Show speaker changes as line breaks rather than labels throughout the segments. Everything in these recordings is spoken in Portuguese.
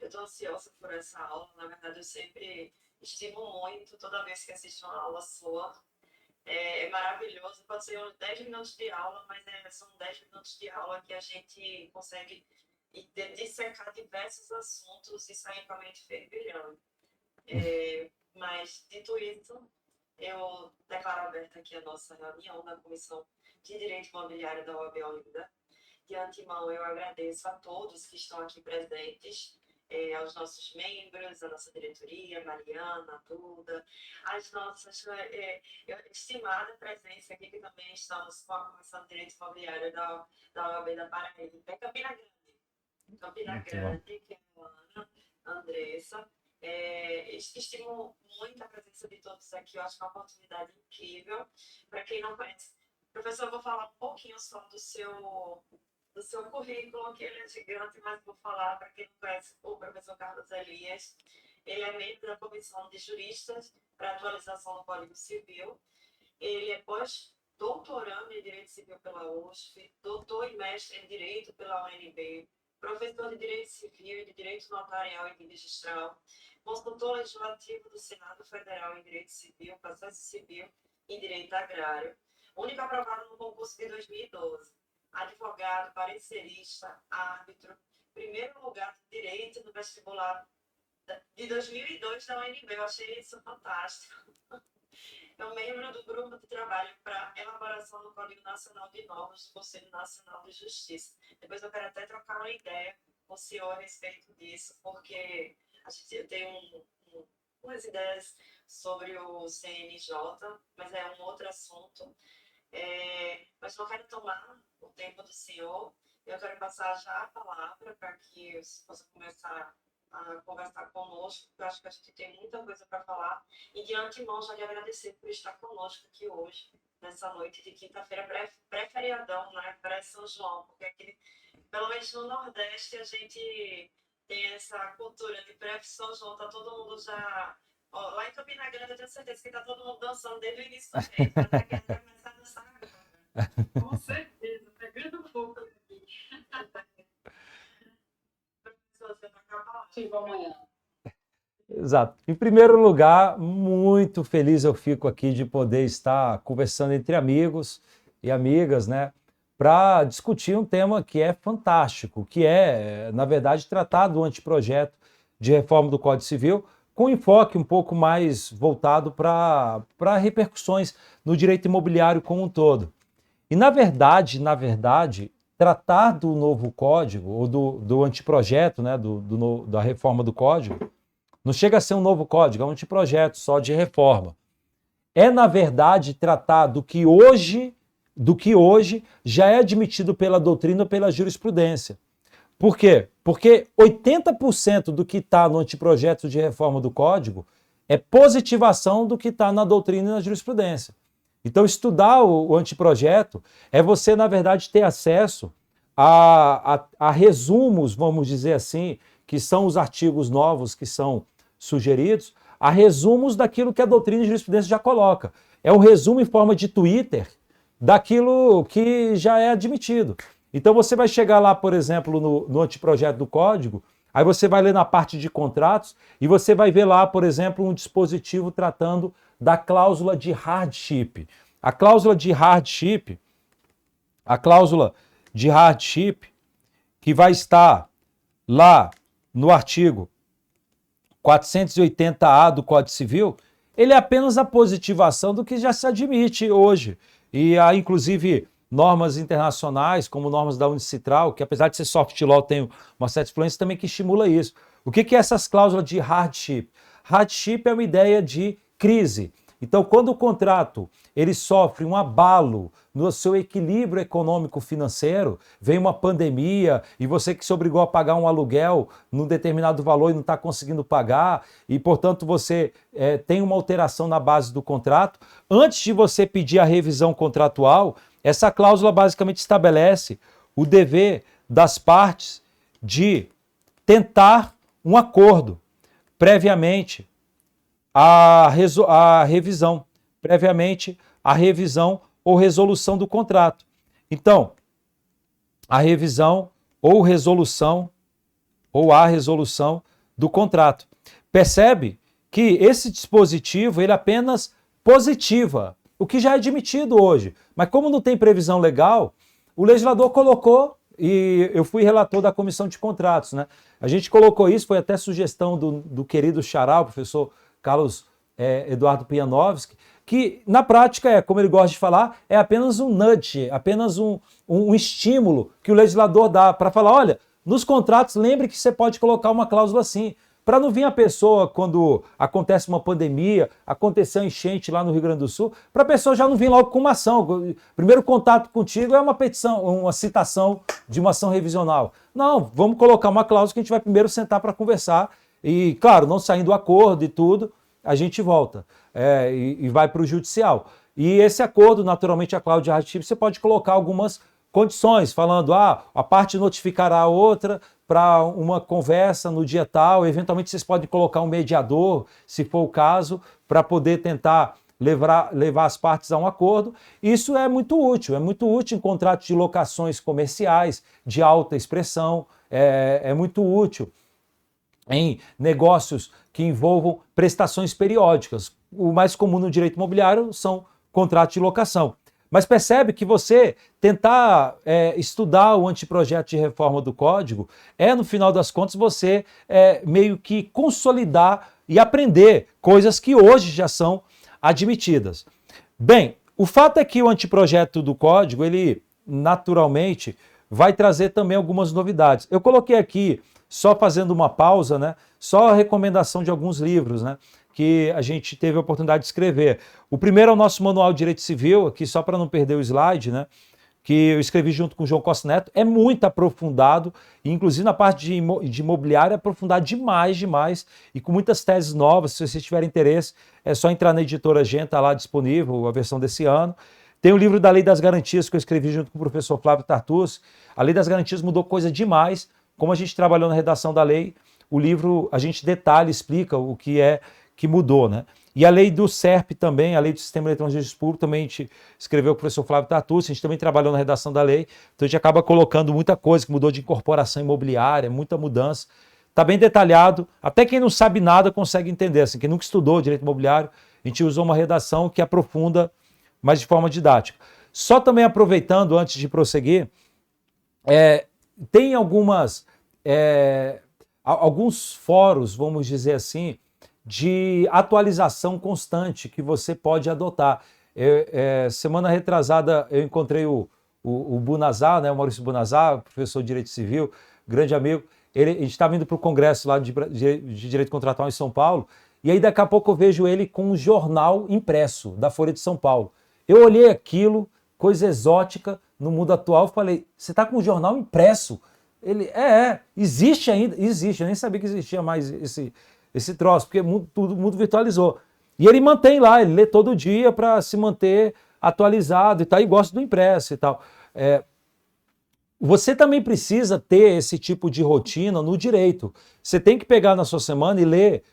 Eu estou ansiosa por essa aula. Na verdade, eu sempre estimo muito toda vez que assisto uma aula sua. É maravilhoso. Pode ser uns 10 minutos de aula, mas são 10 minutos de aula que a gente consegue dissecar diversos assuntos e sair com a mente fervilhando. Mas, dito isso, eu declaro aberta aqui a nossa reunião da Comissão de Direito Imobiliário da OAB Olinda. De antemão, eu agradeço a todos que estão aqui presentes, aos nossos membros, a nossa diretoria, Mariana, Duda, as nossas estimada presença aqui, que também estamos com a Comissão de Direito Imobiliário da OAB da Paraíba, Campina Grande. Campina Grande, que é a Ana, a Andressa. Estimo muito a presença de todos aqui, eu acho que é uma oportunidade incrível. Para quem não conhece, professor, eu vou falar um pouquinho só do seu currículo, que ele é gigante, mas vou falar para quem não conhece o professor Carlos Elias. Ele é membro da Comissão de Juristas para Atualização do Código Civil. Ele é pós-doutorando em Direito Civil pela USP, doutor e mestre em Direito pela UNB, professor de Direito Civil e de Direito Notarial e Registral, consultor legislativo do Senado Federal em Direito Civil, Processo Civil e Direito Agrário, único aprovado no concurso de 2012. Advogado, parecerista, árbitro, primeiro lugar de Direito no vestibular de 2002 da UNB. Eu achei isso fantástico. É um membro do Grupo de Trabalho para Elaboração do Código Nacional de Normas do Conselho Nacional de Justiça. Depois eu quero até trocar uma ideia com o senhor a respeito disso, porque a gente tem umas ideias sobre o CNJ, mas é um outro assunto. Mas não quero tomar o tempo do senhor. Eu quero passar já a palavra para que você possa começar a conversar conosco. Eu acho que a gente tem muita coisa para falar. E de antemão, já lhe agradecer por estar conosco aqui hoje, nessa noite de quinta-feira, pré-feriadão, né? Pré-São João, porque aqui, pelo menos no Nordeste, a gente tem essa cultura de pré-São João, tá todo mundo já. Ó, lá em Campina Grande, eu tenho certeza que tá todo mundo dançando desde o início do mês, para daqui a começar a dançar agora. Com certeza, pegando fogo aqui. Professor, você vai acabar? Sim, amanhã.
Exato. Em primeiro lugar, muito feliz eu fico aqui de poder estar conversando entre amigos e amigas, né, para discutir um tema que é fantástico, que é, na verdade, tratar do anteprojeto de reforma do Código Civil, com enfoque um pouco mais voltado para repercussões no direito imobiliário como um todo. E, na verdade, tratar do novo código, ou do anteprojeto, né, da reforma do código, não chega a ser um novo código, é um anteprojeto só de reforma. É, na verdade, tratar do que hoje já é admitido pela doutrina ou pela jurisprudência. Por quê? Porque 80% do que está no anteprojeto de reforma do código é positivação do que está na doutrina e na jurisprudência. Então, estudar o anteprojeto é você, na verdade, ter acesso a resumos, vamos dizer assim, que são os artigos novos que são sugeridos, a resumos daquilo que a doutrina e a jurisprudência já coloca. É um resumo em forma de Twitter daquilo que já é admitido. Então você vai chegar lá, por exemplo, no anteprojeto do código, aí você vai ler na parte de contratos e você vai ver lá, por exemplo, um dispositivo tratando da cláusula de hardship. A cláusula de hardship que vai estar lá no artigo 480-A do Código Civil, ele é apenas a positivação do que já se admite hoje. E há, inclusive, normas internacionais, como normas da Unicitral, que apesar de ser soft law, tem uma certa influência também que estimula isso. O que é essas cláusulas de hardship? Hardship é uma ideia de crise. Então, quando o contrato ele sofre um abalo no seu equilíbrio econômico-financeiro, vem uma pandemia e você que se obrigou a pagar um aluguel num determinado valor e não está conseguindo pagar, e, portanto, você tem uma alteração na base do contrato, antes de você pedir a revisão contratual, essa cláusula basicamente estabelece o dever das partes de tentar um acordo previamente a revisão ou resolução do contrato. Então, a revisão ou resolução ou a resolução do contrato. Percebe que esse dispositivo ele apenas positiva, o que já é admitido hoje. Mas como não tem previsão legal, o legislador colocou, e eu fui relator da comissão de contratos, né? A gente colocou isso, foi até sugestão do querido xará, o professor Carlos Eduardo Pianovski, que na prática como ele gosta de falar, é apenas um nudge, apenas um estímulo que o legislador dá para falar, olha, nos contratos lembre que você pode colocar uma cláusula assim, para não vir a pessoa, quando acontece uma pandemia, aconteceu enchente lá no Rio Grande do Sul, para a pessoa já não vir logo com uma ação. Primeiro contato contigo é uma petição, uma citação de uma ação revisional. Não, vamos colocar uma cláusula que a gente vai primeiro sentar para conversar e, claro, não saindo do acordo e tudo, a gente volta e vai para o judicial. E esse acordo, naturalmente, a cláusula de artigo, você pode colocar algumas condições, falando, a parte notificará a outra para uma conversa no dia tal, eventualmente vocês podem colocar um mediador, se for o caso, para poder tentar levar as partes a um acordo. Isso é muito útil em contratos de locações comerciais, de alta expressão, é muito útil em negócios que envolvam prestações periódicas. O mais comum no direito imobiliário são contratos de locação. Mas percebe que você tentar estudar o anteprojeto de reforma do Código no final das contas, você meio que consolidar e aprender coisas que hoje já são admitidas. Bem, o fato é que o anteprojeto do Código, ele naturalmente vai trazer também algumas novidades. Eu coloquei aqui, só fazendo uma pausa, né, só a recomendação de alguns livros, né, que a gente teve a oportunidade de escrever. O primeiro é o nosso Manual de Direito Civil, aqui só para não perder o slide, né? Que eu escrevi junto com o João Costa Neto, é muito aprofundado, e inclusive na parte de imobiliário é aprofundado demais, e com muitas teses novas. Se vocês tiverem interesse, é só entrar na editora Gen, está lá disponível a versão desse ano. Tem o livro da Lei das Garantias, que eu escrevi junto com o professor Flávio Tartus. A Lei das Garantias mudou coisa demais, como a gente trabalhou na redação da lei, o livro a gente detalha, explica o que mudou, né? E a lei do SERP também, a lei do Sistema Eletrônico de Registro Público, também a gente escreveu com o professor Flávio Tartus, a gente também trabalhou na redação da lei, então a gente acaba colocando muita coisa que mudou de incorporação imobiliária, muita mudança. Está bem detalhado, até quem não sabe nada consegue entender, assim, quem nunca estudou direito imobiliário, a gente usou uma redação que aprofunda, mas de forma didática. Só também aproveitando, antes de prosseguir, tem alguns fóruns, vamos dizer assim, de atualização constante que você pode adotar. Semana retrasada eu encontrei o Bunazar, né, o Maurício Bunazar, professor de Direito Civil, grande amigo. A gente estava indo para o congresso lá de Direito Contratual em São Paulo, e aí daqui a pouco eu vejo ele com um jornal impresso da Folha de São Paulo. Eu olhei aquilo, coisa exótica no mundo atual, falei, você está com um jornal impresso? Ele, existe ainda? Existe, eu nem sabia que existia mais esse troço, porque tudo mundo virtualizou. E ele mantém lá, ele lê todo dia para se manter atualizado e tal, e gosta do impresso e tal. Você também precisa ter esse tipo de rotina no direito. Você tem que pegar na sua semana e ler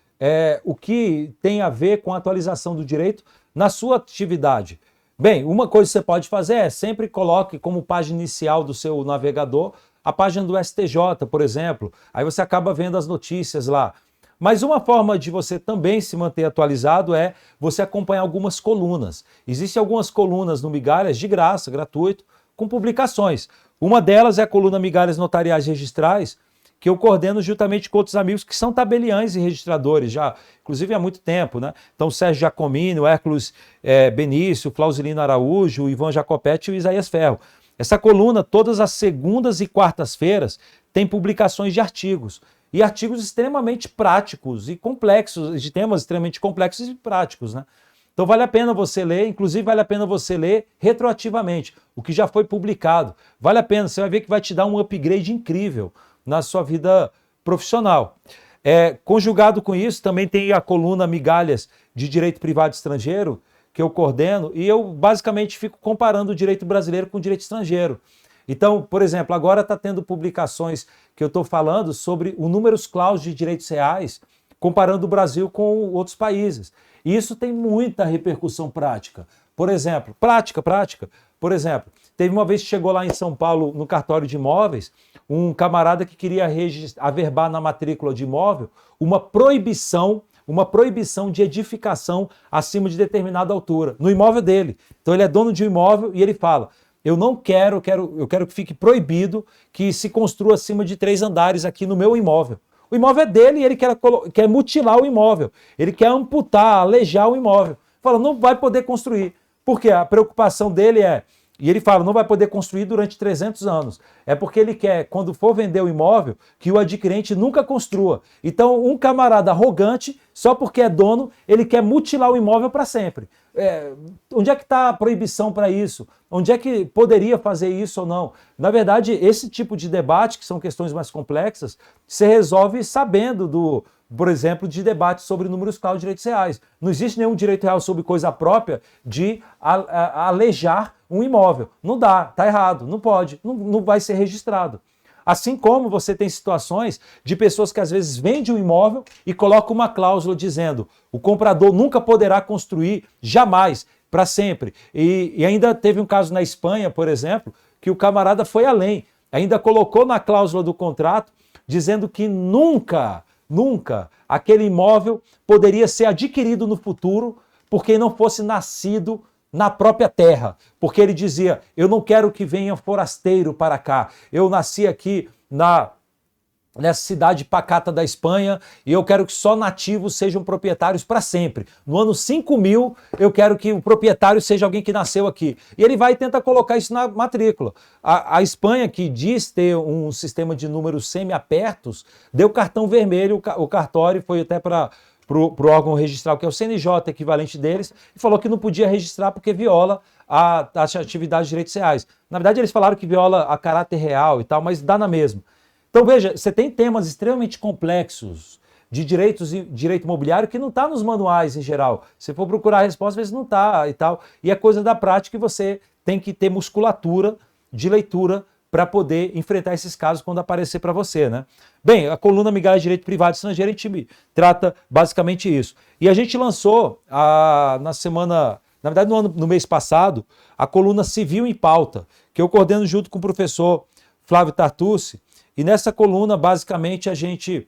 o que tem a ver com a atualização do direito na sua atividade. Bem, uma coisa que você pode fazer sempre coloque como página inicial do seu navegador a página do STJ, por exemplo. Aí você acaba vendo as notícias lá. Mas uma forma de você também se manter atualizado é você acompanhar algumas colunas. Existem algumas colunas no Migalhas de graça, gratuito, com publicações. Uma delas é a coluna Migalhas Notariais Registrais, que eu coordeno juntamente com outros amigos que são tabeliães e registradores já, inclusive há muito tempo, né? Então, o Sérgio Giacomini, o Hércules Benício, o Flausilino Araújo, o Ivan Jacopetti e o Isaías Ferro. Essa coluna, todas as segundas e quartas-feiras, tem publicações de artigos. E artigos extremamente práticos e complexos, de temas extremamente complexos e práticos, né? Então vale a pena você ler, inclusive vale a pena você ler retroativamente, o que já foi publicado. Vale a pena, você vai ver que vai te dar um upgrade incrível na sua vida profissional. Conjugado com isso, também tem a coluna Migalhas de Direito Privado Estrangeiro, que eu coordeno, e eu basicamente fico comparando o direito brasileiro com o direito estrangeiro. Então, por exemplo, agora está tendo publicações que eu estou falando sobre o números clausus de direitos reais, comparando o Brasil com outros países. E isso tem muita repercussão prática. Por exemplo, prática. Por exemplo, teve uma vez que chegou lá em São Paulo, no cartório de imóveis, um camarada que queria averbar na matrícula de imóvel uma proibição de edificação acima de determinada altura, no imóvel dele. Então ele é dono de um imóvel e ele fala, eu quero que fique proibido que se construa acima de 3 andares aqui no meu imóvel. O imóvel é dele e ele quer mutilar o imóvel, ele quer amputar, alejar o imóvel. Fala, não vai poder construir, porque a preocupação dele e ele fala, não vai poder construir durante 300 anos. É porque ele quer, quando for vender o imóvel, que o adquirente nunca construa. Então, um camarada arrogante, só porque é dono, ele quer mutilar o imóvel para sempre. Onde é que está a proibição para isso? Onde é que poderia fazer isso ou não? Na verdade, esse tipo de debate, que são questões mais complexas, se resolve sabendo por exemplo, de debate sobre números clausos de direitos reais. Não existe nenhum direito real sobre coisa própria de alejar um imóvel. Não dá, tá errado, não pode, não vai ser registrado. Assim como você tem situações de pessoas que às vezes vendem um imóvel e colocam uma cláusula dizendo o comprador nunca poderá construir, jamais, para sempre. E ainda teve um caso na Espanha, por exemplo, que o camarada foi além. Ainda colocou na cláusula do contrato dizendo que nunca aquele imóvel poderia ser adquirido no futuro por quem não fosse nascido na própria terra. Porque ele dizia, eu não quero que venha forasteiro para cá. Eu nasci aqui nessa cidade pacata da Espanha e eu quero que só nativos sejam proprietários para sempre. No ano 5000, eu quero que o proprietário seja alguém que nasceu aqui. E ele vai e tenta colocar isso na matrícula. A Espanha, que diz ter um sistema de números semi-apertos, deu cartão vermelho, o cartório foi até para o órgão registral, que é o CNJ, equivalente deles, e falou que não podia registrar porque viola a atividade de direitos reais. Na verdade, eles falaram que viola a caráter real e tal, mas dá na mesma. Então, veja, você tem temas extremamente complexos de direito imobiliário que não está nos manuais em geral. Se for procurar a resposta, às vezes não está e tal. E é coisa da prática que você tem que ter musculatura de leitura para poder enfrentar esses casos quando aparecer para você, né? Bem, a coluna Migalhas de Direito Privado Estrangeiro, a gente trata basicamente isso. E a gente lançou na verdade no mês passado, a coluna Civil em Pauta, que eu coordeno junto com o professor Flávio Tartucci. E nessa coluna, basicamente, a gente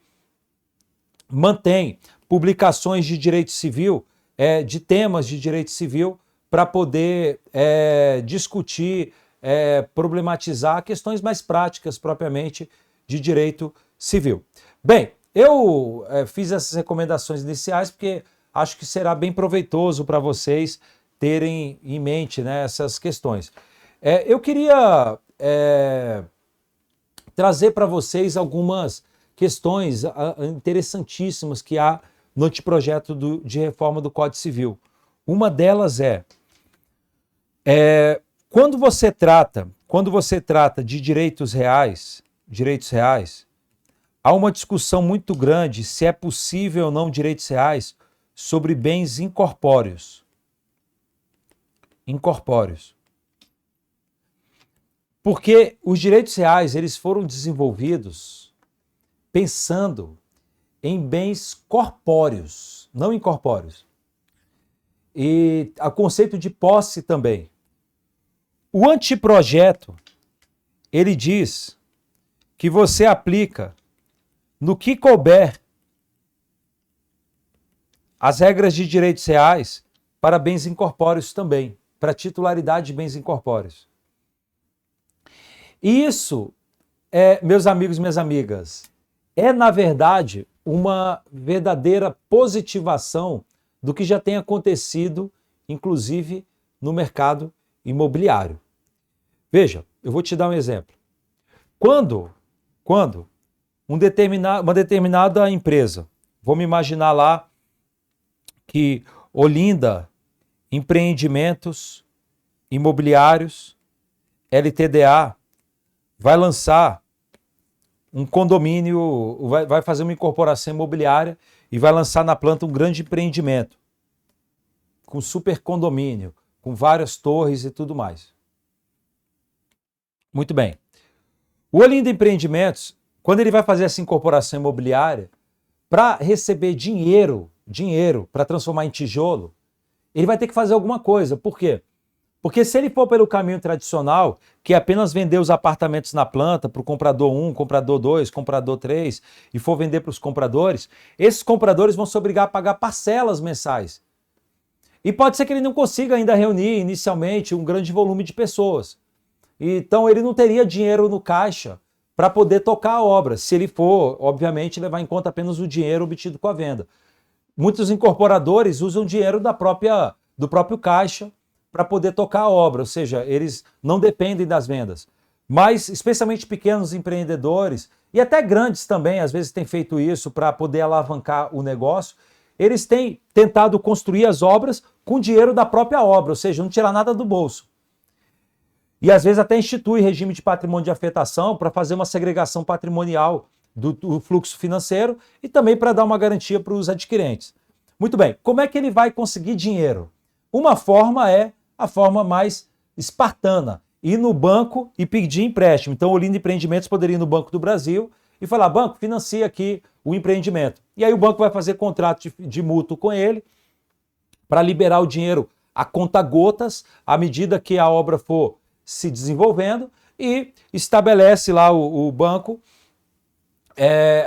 mantém publicações de direito civil, de temas de direito civil, para poder discutir, problematizar questões mais práticas, propriamente, de direito civil. Bem, eu fiz essas recomendações iniciais porque acho que será bem proveitoso para vocês terem em mente, né, essas questões. Eu queria trazer para vocês algumas questões interessantíssimas que há no anteprojeto de reforma do Código Civil. Uma delas quando você trata de direitos reais, há uma discussão muito grande se é possível ou não direitos reais sobre bens incorpóreos. Porque os direitos reais, eles foram desenvolvidos pensando em bens corpóreos, não incorpóreos. E o conceito de posse também. O anteprojeto, ele diz que você aplica no que couber as regras de direitos reais para bens incorpóreos também, para titularidade de bens incorpóreos. Isso, meus amigos e minhas amigas, na verdade, uma verdadeira positivação do que já tem acontecido, inclusive, no mercado imobiliário. Veja, eu vou te dar um exemplo. Quando uma determinada empresa, vamos imaginar lá que Olinda Empreendimentos Imobiliários, LTDA, vai lançar um condomínio, vai fazer uma incorporação imobiliária e vai lançar na planta um grande empreendimento, com super condomínio, com várias torres e tudo mais. Muito bem. O Olinda Empreendimentos, quando ele vai fazer essa incorporação imobiliária, para receber dinheiro para transformar em tijolo, ele vai ter que fazer alguma coisa. Por quê? Porque se ele for pelo caminho tradicional, que é apenas vender os apartamentos na planta para o comprador 1, comprador 2, comprador 3, e for vender para os compradores, esses compradores vão se obrigar a pagar parcelas mensais. E pode ser que ele não consiga ainda reunir inicialmente um grande volume de pessoas. Então ele não teria dinheiro no caixa para poder tocar a obra, se ele for, obviamente, levar em conta apenas o dinheiro obtido com a venda. Muitos incorporadores usam dinheiro do próprio caixa para poder tocar a obra, ou seja, eles não dependem das vendas. Mas, especialmente pequenos empreendedores, e até grandes também, às vezes têm feito isso para poder alavancar o negócio, eles têm tentado construir as obras com dinheiro da própria obra, ou seja, não tirar nada do bolso. E às vezes até institui regime de patrimônio de afetação para fazer uma segregação patrimonial do fluxo financeiro e também para dar uma garantia para os adquirentes. Muito bem, como é que ele vai conseguir dinheiro? Uma forma é a forma mais espartana, ir no banco e pedir empréstimo. Então o Olinda Empreendimentos poderia ir no Banco do Brasil e falar, banco, financia aqui o empreendimento. E aí o banco vai fazer contrato de mútuo com ele para liberar o dinheiro a conta-gotas, à medida que a obra for se desenvolvendo, e estabelece lá o banco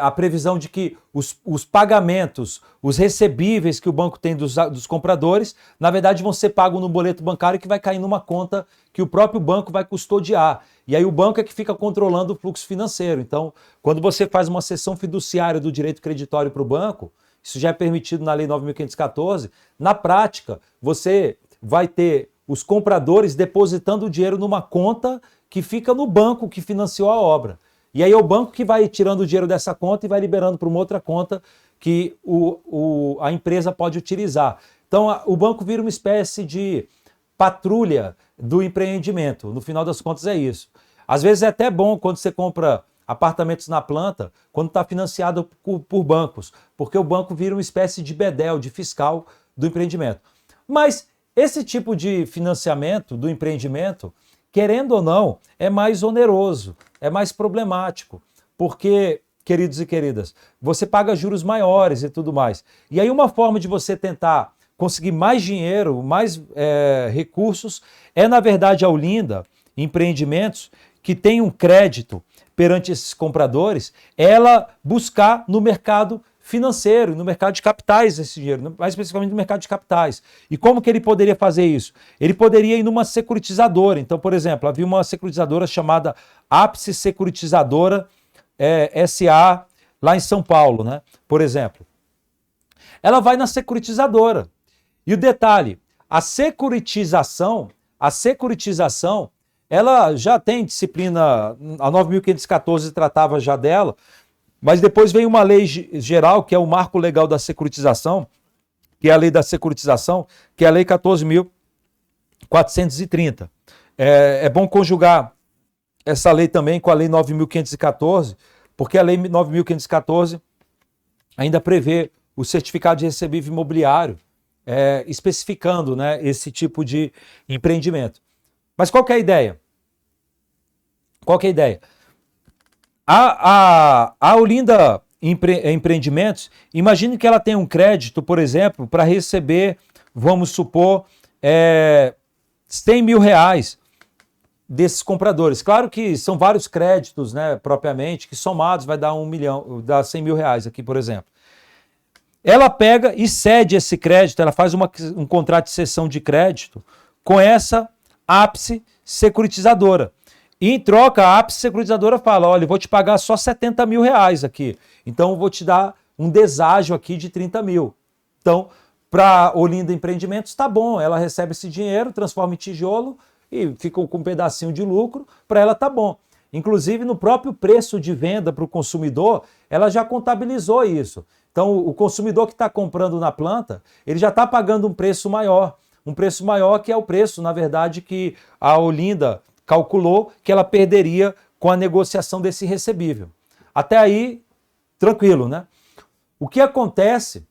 a previsão de que os pagamentos, os recebíveis que o banco tem dos compradores, na verdade vão ser pagos no boleto bancário que vai cair numa conta que o próprio banco vai custodiar. E aí o banco é que fica controlando o fluxo financeiro. Então, quando você faz uma cessão fiduciária do direito creditório para o banco, isso já é permitido na Lei 9.514, na prática, você vai ter os compradores depositando o dinheiro numa conta que fica no banco que financiou a obra. E aí é o banco que vai tirando o dinheiro dessa conta e vai liberando para uma outra conta que a empresa pode utilizar. Então o banco vira uma espécie de patrulha do empreendimento. No final das contas é isso. Às vezes é até bom quando você compra apartamentos na planta, quando está financiado por bancos, porque o banco vira uma espécie de bedel, de fiscal do empreendimento. Mas esse tipo de financiamento do empreendimento, querendo ou não, é mais oneroso, é mais problemático, porque, queridos e queridas, você paga juros maiores e tudo mais. E aí uma forma de você tentar conseguir mais dinheiro, mais recursos, é na verdade a Olinda Empreendimentos, que tem um crédito perante esses compradores, ela buscar no mercado financeiro, no mercado de capitais esse dinheiro, mais especificamente no mercado de capitais. E como que ele poderia fazer isso? Ele poderia ir numa securitizadora. Então, por exemplo, havia uma securitizadora chamada Ápice Securitizadora SA, lá em São Paulo, né? Por exemplo. Ela vai na securitizadora. E o detalhe, a securitização, ela já tem disciplina, a 9.514 tratava já dela, mas depois vem uma lei geral, que é o Marco Legal da Securitização, que é a lei da securitização, que é a lei 14.430. É bom conjugar essa lei também com a lei 9.514, porque a lei 9.514 ainda prevê o certificado de recebível imobiliário, especificando, né, esse tipo de empreendimento. Mas qual que é a ideia? Qual que é a ideia? A Olinda Empreendimentos, imagine que ela tem um crédito, por exemplo, para receber, vamos supor, 100 mil reais desses compradores. Claro que são vários créditos, né, propriamente, que somados vai dar 1 milhão, dá 100 mil reais aqui, por exemplo. Ela pega e cede esse crédito, ela faz um contrato de cessão de crédito com essa Ápice Securitizadora. E em troca, a Ápice Securitizadora fala, olha, eu vou te pagar só 70 mil reais aqui. Então, eu vou te dar um deságio aqui de 30 mil. Então, para Olinda Empreendimentos, tá bom. Ela recebe esse dinheiro, transforma em tijolo e fica com um pedacinho de lucro. Para ela tá bom. Inclusive, no próprio preço de venda para o consumidor, ela já contabilizou isso. Então, o consumidor que está comprando na planta, ele já está pagando um preço maior. Um preço maior que é o preço, na verdade, que a Olinda calculou que ela perderia com a negociação desse recebível. Até aí, tranquilo, né? O que acontece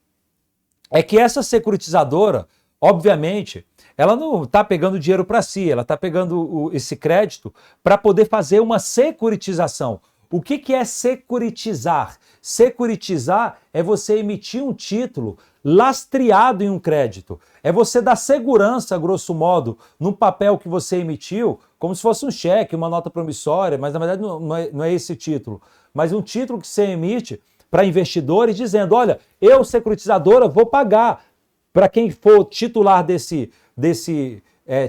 é que essa securitizadora, obviamente, ela não está pegando dinheiro para si, ela está pegando esse crédito para poder fazer uma securitização, O que é securitizar? Securitizar é você emitir um título lastreado em um crédito. É você dar segurança, grosso modo, num papel que você emitiu, como se fosse um cheque, uma nota promissória, mas na verdade não é esse título. Mas um título que você emite para investidores dizendo, olha, eu, securitizadora, vou pagar para quem for titular desse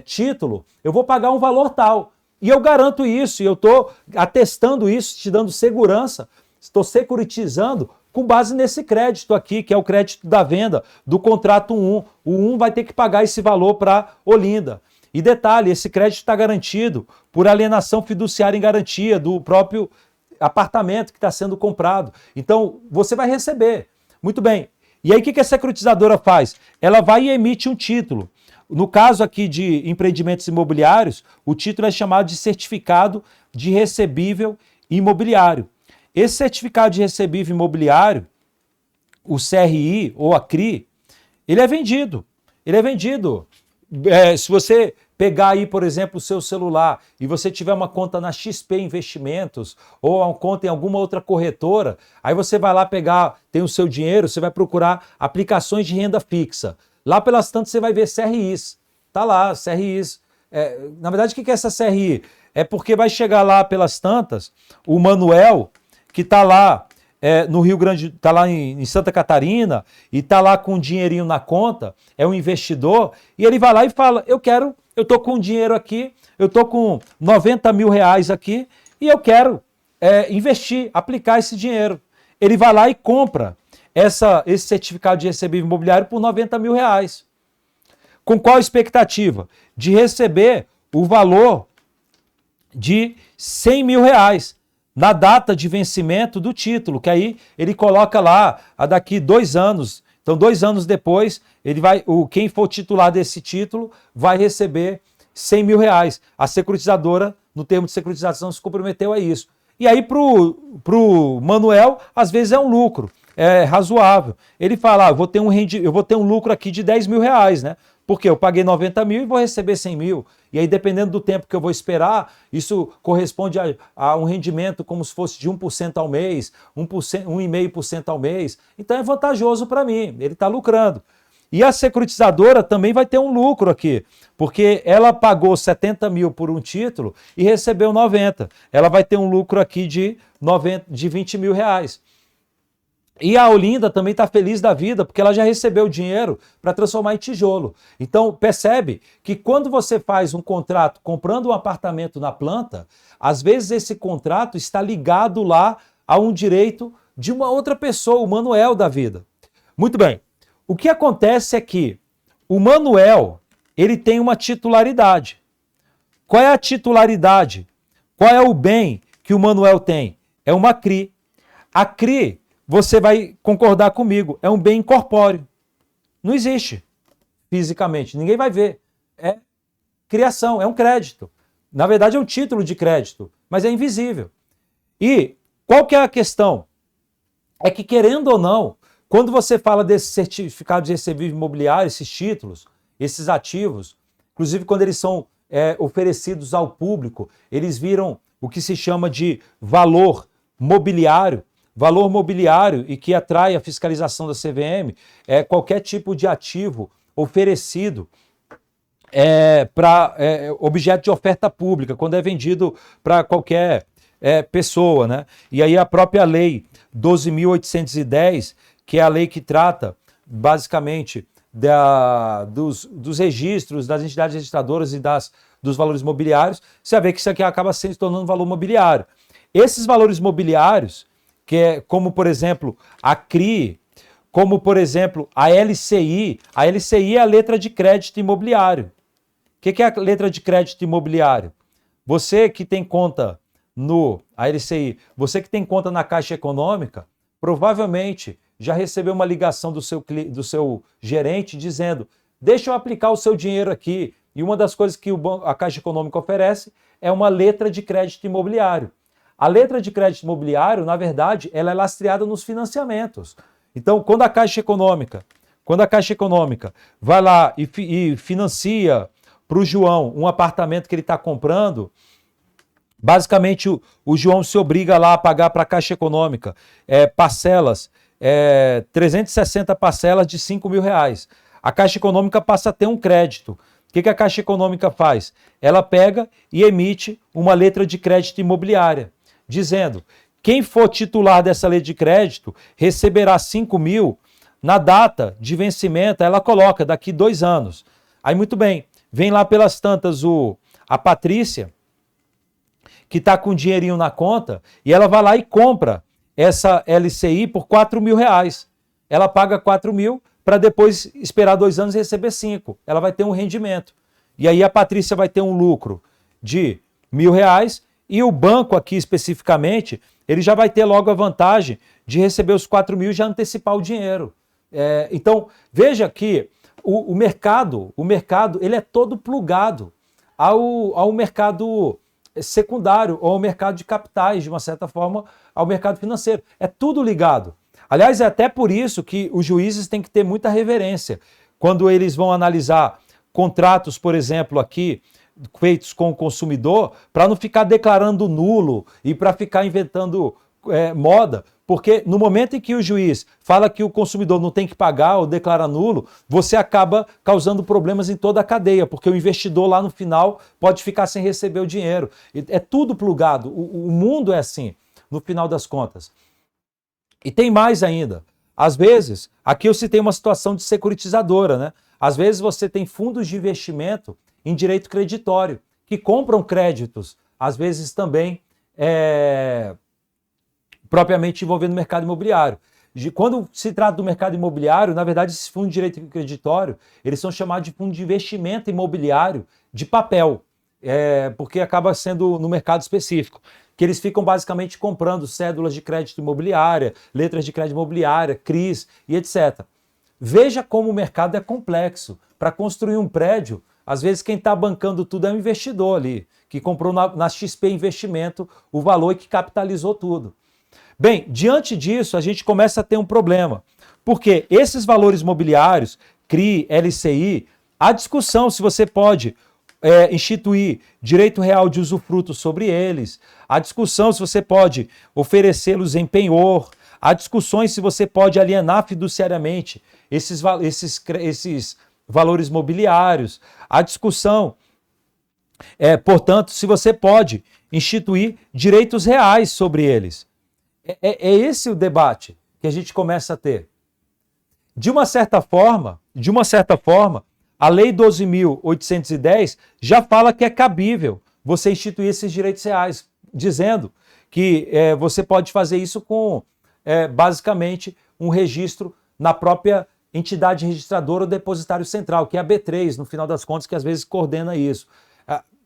título, eu vou pagar um valor tal. E eu garanto isso, e eu estou atestando isso, te dando segurança, estou securitizando com base nesse crédito aqui, que é o crédito da venda do contrato 1. O 1 vai ter que pagar esse valor para Olinda. E detalhe, esse crédito está garantido por alienação fiduciária em garantia do próprio apartamento que está sendo comprado. Então, você vai receber. Muito bem. E aí, o que a securitizadora faz? Ela vai e emite um título. No caso aqui de empreendimentos imobiliários, o título é chamado de Certificado de Recebível Imobiliário. Esse Certificado de Recebível Imobiliário, o CRI ou a CRI, ele é vendido. Ele é vendido. Se você pegar aí, por exemplo, o seu celular e você tiver uma conta na XP Investimentos ou uma conta em alguma outra corretora, aí você vai lá pegar, tem o seu dinheiro, você vai procurar aplicações de renda fixa. Lá pelas tantas você vai ver CRIs. Tá lá, CRIs. Na verdade, o que é essa CRI? É porque vai chegar lá pelas tantas o Manuel, que está lá no Rio Grande, está lá em Santa Catarina e está lá com um dinheirinho na conta, é um investidor, e ele vai lá e fala, eu estou com dinheiro aqui, eu estou com 90 mil reais aqui e eu quero investir, aplicar esse dinheiro. Ele vai lá e compra esse certificado de recebível imobiliário por 90 mil reais. Com qual expectativa? De receber o valor de 100 mil reais na data de vencimento do título, que aí ele coloca lá a daqui 2 anos. Então, 2 anos depois, quem for titular desse título vai receber 100 mil reais. A securitizadora, no termo de securitização, se comprometeu a isso. E aí, para o Manuel, às vezes é um lucro. É razoável. Ele fala, eu vou ter um lucro aqui de 10 mil reais, né? Porque eu paguei 90 mil e vou receber 100 mil. E aí, dependendo do tempo que eu vou esperar, isso corresponde a um rendimento como se fosse de 1% ao mês, 1,5% ao mês. Então é vantajoso para mim, ele está lucrando. E a securitizadora também vai ter um lucro aqui, porque ela pagou 70 mil por um título e recebeu 90. Ela vai ter um lucro aqui de 20 mil reais. E a Olinda também está feliz da vida, porque ela já recebeu o dinheiro para transformar em tijolo. Então, percebe que quando você faz um contrato comprando um apartamento na planta, às vezes esse contrato está ligado lá a um direito de uma outra pessoa, o Manuel da vida. Muito bem. O que acontece é que o Manuel, ele tem uma titularidade. Qual é a titularidade? Qual é o bem que o Manuel tem? É uma CRI. A CRI, você vai concordar comigo, é um bem incorpóreo. Não existe fisicamente, ninguém vai ver. É criação, é um crédito. Na verdade é um título de crédito, mas é invisível. E qual que é a questão? É que, querendo ou não, quando você fala desse certificado de recebível imobiliário, esses títulos, esses ativos, inclusive quando eles são oferecidos ao público, eles viram o que se chama de valor mobiliário e que atrai a fiscalização da CVM, é qualquer tipo de ativo oferecido para objeto de oferta pública, quando é vendido para qualquer pessoa, né? E aí a própria lei 12.810, que é a lei que trata basicamente dos registros, das entidades registradoras e dos valores mobiliários, você vai ver que isso aqui acaba se tornando um valor mobiliário. Esses valores mobiliários, que é como, por exemplo, a CRI, como, por exemplo, a LCI. A LCI é a letra de crédito imobiliário. O que é a letra de crédito imobiliário? Você que tem conta a LCI, você que tem conta na Caixa Econômica, provavelmente já recebeu uma ligação do seu gerente dizendo, deixa eu aplicar o seu dinheiro aqui. E uma das coisas que a Caixa Econômica oferece é uma letra de crédito imobiliário. A letra de crédito imobiliário, na verdade, ela é lastreada nos financiamentos. Então, quando a Caixa Econômica vai lá e financia para o João um apartamento que ele está comprando, Basicamente, o João se obriga lá a pagar para a Caixa Econômica parcelas, 360 parcelas de R$ 5.000. A Caixa Econômica passa a ter um crédito. O que a Caixa Econômica faz? Ela pega e emite uma letra de crédito imobiliária, dizendo: quem for titular dessa letra de crédito receberá 5.000 na data de vencimento. Ela coloca daqui 2 anos. Aí, muito bem, vem lá pelas tantas a Patrícia, que está com um dinheirinho na conta, e ela vai lá e compra essa LCI por R$ 4.000. Ela paga 4.000 para depois esperar 2 anos e receber 5. Ela vai ter um rendimento. E aí a Patrícia vai ter um lucro de R$ 1.000 e o banco aqui especificamente, ele já vai ter logo a vantagem de receber os 4.000 e já antecipar o dinheiro. Então, veja que o mercado, ele é todo plugado ao mercado secundário, ou ao mercado de capitais, de uma certa forma, ao mercado financeiro. É tudo ligado. Aliás, é até por isso que os juízes têm que ter muita reverência quando eles vão analisar contratos, por exemplo, aqui, feitos com o consumidor, para não ficar declarando nulo e para ficar inventando moda, porque no momento em que o juiz fala que o consumidor não tem que pagar ou declara nulo, você acaba causando problemas em toda a cadeia, porque o investidor lá no final pode ficar sem receber o dinheiro. É tudo plugado, o mundo é assim, no final das contas. E tem mais ainda. Às vezes, aqui eu citei uma situação de securitizadora, né? Às vezes você tem fundos de investimento em direito creditório, que compram créditos, às vezes também propriamente envolvendo o mercado imobiliário. Quando se trata do mercado imobiliário, na verdade, esses fundos de direito creditório, eles são chamados de fundo de investimento imobiliário de papel, porque acaba sendo no mercado específico, que eles ficam basicamente comprando cédulas de crédito imobiliária, letras de crédito imobiliária, CRIs e etc. Veja como o mercado é complexo. Para construir um prédio, às vezes quem está bancando tudo é um investidor ali, que comprou na XP Investimento o valor e que capitalizou tudo. Bem, diante disso, a gente começa a ter um problema, porque esses valores mobiliários, CRI, LCI, há discussão se você pode instituir direito real de usufruto sobre eles, há discussão se você pode oferecê-los em penhor, há discussões se você pode alienar fiduciariamente esses valores mobiliários, há discussão, portanto, se você pode instituir direitos reais sobre eles. É esse o debate que a gente começa a ter. De uma certa forma, a Lei 12.810 já fala que é cabível você instituir esses direitos reais, dizendo que você pode fazer isso com, basicamente, um registro na própria entidade registradora ou depositário central, que é a B3, no final das contas, que às vezes coordena isso.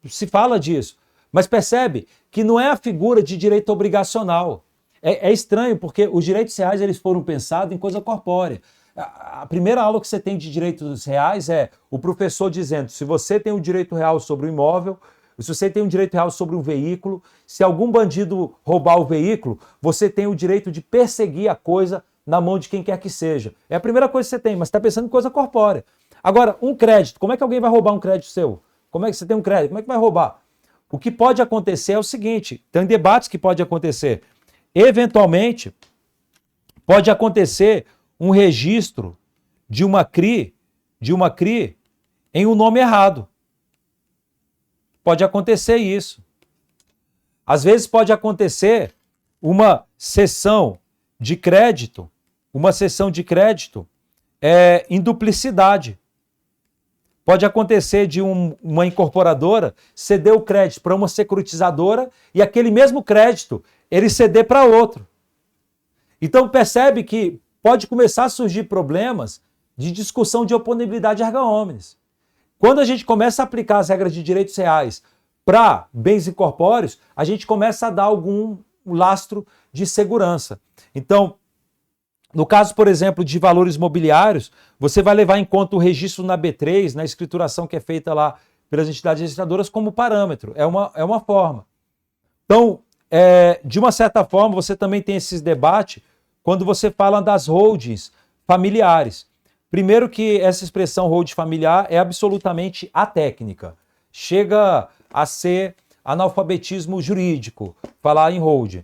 Se fala disso, mas percebe que não é a figura de direito obrigacional. É estranho, porque os direitos reais eles foram pensados em coisa corpórea. A primeira aula que você tem de direitos reais é o professor dizendo: se você tem um direito real sobre o imóvel, se você tem um direito real sobre um veículo, se algum bandido roubar o veículo, você tem o direito de perseguir a coisa na mão de quem quer que seja. É a primeira coisa que você tem, mas está pensando em coisa corpórea. Agora, um crédito, como é que alguém vai roubar um crédito seu? Como é que você tem um crédito? Como é que vai roubar? O que pode acontecer é o seguinte, tem debates que pode acontecer. Eventualmente, pode acontecer um registro de uma CRI em um nome errado. Pode acontecer isso. Às vezes pode acontecer uma cessão de crédito, em duplicidade. Pode acontecer de uma incorporadora ceder o crédito para uma securitizadora e aquele mesmo crédito ele ceder para outro. Então percebe que pode começar a surgir problemas de discussão de oponibilidade erga omnes. Quando a gente começa a aplicar as regras de direitos reais para bens incorpóreos, a gente começa a dar algum lastro de segurança. Então, no caso, por exemplo, de valores mobiliários, você vai levar em conta o registro na B3, na escrituração que é feita lá pelas entidades registradoras, como parâmetro. É uma forma. Então, de uma certa forma, você também tem esses debates quando você fala das holdings familiares. Primeiro que essa expressão holding familiar é absolutamente atécnica. Chega a ser analfabetismo jurídico, falar em holding.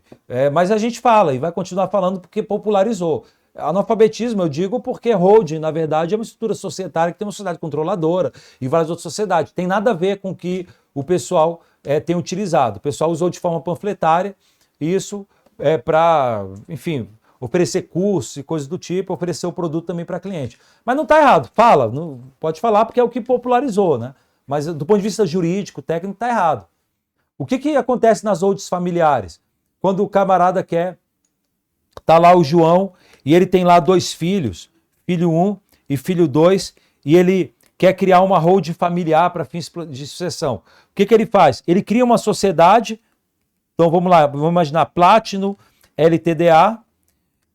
Mas a gente fala e vai continuar falando porque popularizou. Analfabetismo, eu digo porque holding, na verdade, é uma estrutura societária que tem uma sociedade controladora e várias outras sociedades. Tem nada a ver com o que o pessoal tem utilizado. O pessoal usou de forma panfletária isso para, enfim, oferecer cursos e coisas do tipo, oferecer o produto também para cliente. Mas não está errado, fala, não, pode falar porque é o que popularizou, né? Mas do ponto de vista jurídico, técnico, está errado. O que acontece nas holdings familiares? Quando o camarada quer, tá lá o João e ele tem lá 2 filhos, filho 1 e filho 2, e ele quer criar uma holding familiar para fins de sucessão. O que ele faz? Ele cria uma sociedade, então vamos lá, vamos imaginar Platinum, LTDA,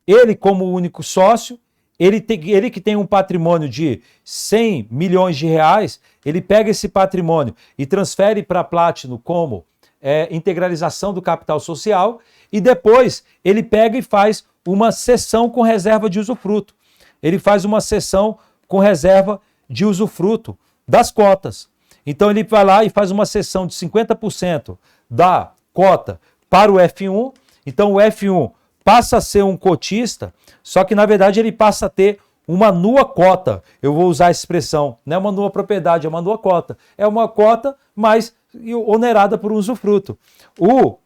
ele como único sócio, ele que tem um patrimônio de 100 milhões de reais, ele pega esse patrimônio e transfere para a Platinum como integralização do capital social, e depois ele pega e faz uma cessão com reserva de usufruto. Ele faz uma cessão com reserva de usufruto das cotas. Então ele vai lá e faz uma cessão de 50% da cota para o F1. Então o F1 passa a ser um cotista, só que na verdade ele passa a ter uma nua cota. Eu vou usar a expressão, não é uma nua propriedade, é uma nua cota. É uma cota, mas onerada por um usufruto. O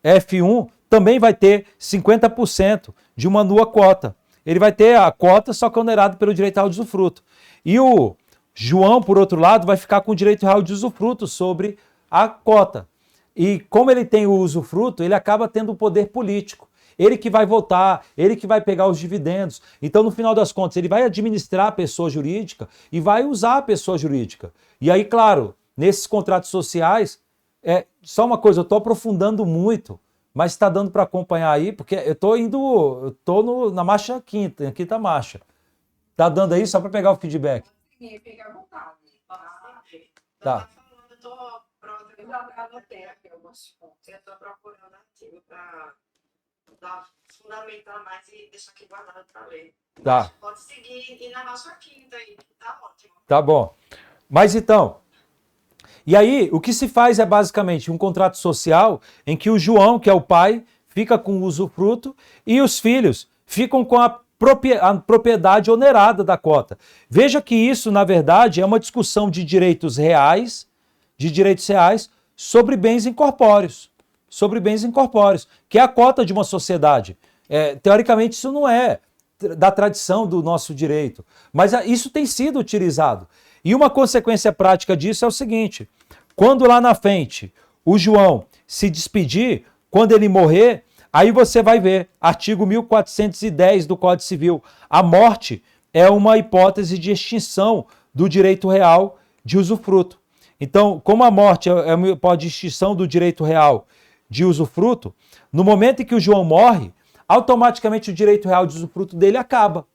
F1 também vai ter 50% de uma nua cota. Ele vai ter a cota, só que onerado pelo direito real de usufruto. E o João, por outro lado, vai ficar com o direito real de usufruto sobre a cota. E como ele tem o usufruto, ele acaba tendo o poder político. Ele que vai votar, ele que vai pegar os dividendos. Então, no final das contas, ele vai administrar a pessoa jurídica e vai usar a pessoa jurídica. E aí, claro, nesses contratos sociais, só uma coisa, eu estou aprofundando muito, mas está dando para acompanhar aí, porque eu estou na marcha quinta marcha. Está dando aí só para pegar o feedback?
Sim, fica à vontade.
Tá.
Eu tô pronta.
Eu já anotei aqui alguns pontos.
Eu tô procurando artigo para fundamentar mais e deixar aqui guardado para ler.
Tá.
Pode seguir e na nossa quinta aí, tá ótimo.
Tá bom. Mas então, e aí o que se faz é basicamente um contrato social em que o João, que é o pai, fica com o usufruto e os filhos ficam com a propriedade onerada da cota. Veja que isso, na verdade, é uma discussão de direitos reais, sobre bens incorpóreos. Sobre bens incorpóreos, que é a cota de uma sociedade. Teoricamente, isso não é da tradição do nosso direito, mas isso tem sido utilizado. E uma consequência prática disso é o seguinte: quando lá na frente o João se despedir, quando ele morrer, aí você vai ver, artigo 1410 do Código Civil, a morte é uma hipótese de extinção do direito real de usufruto. Então, como a morte é uma hipótese de extinção do direito real de usufruto, no momento em que o João morre, automaticamente o direito real de usufruto dele acaba.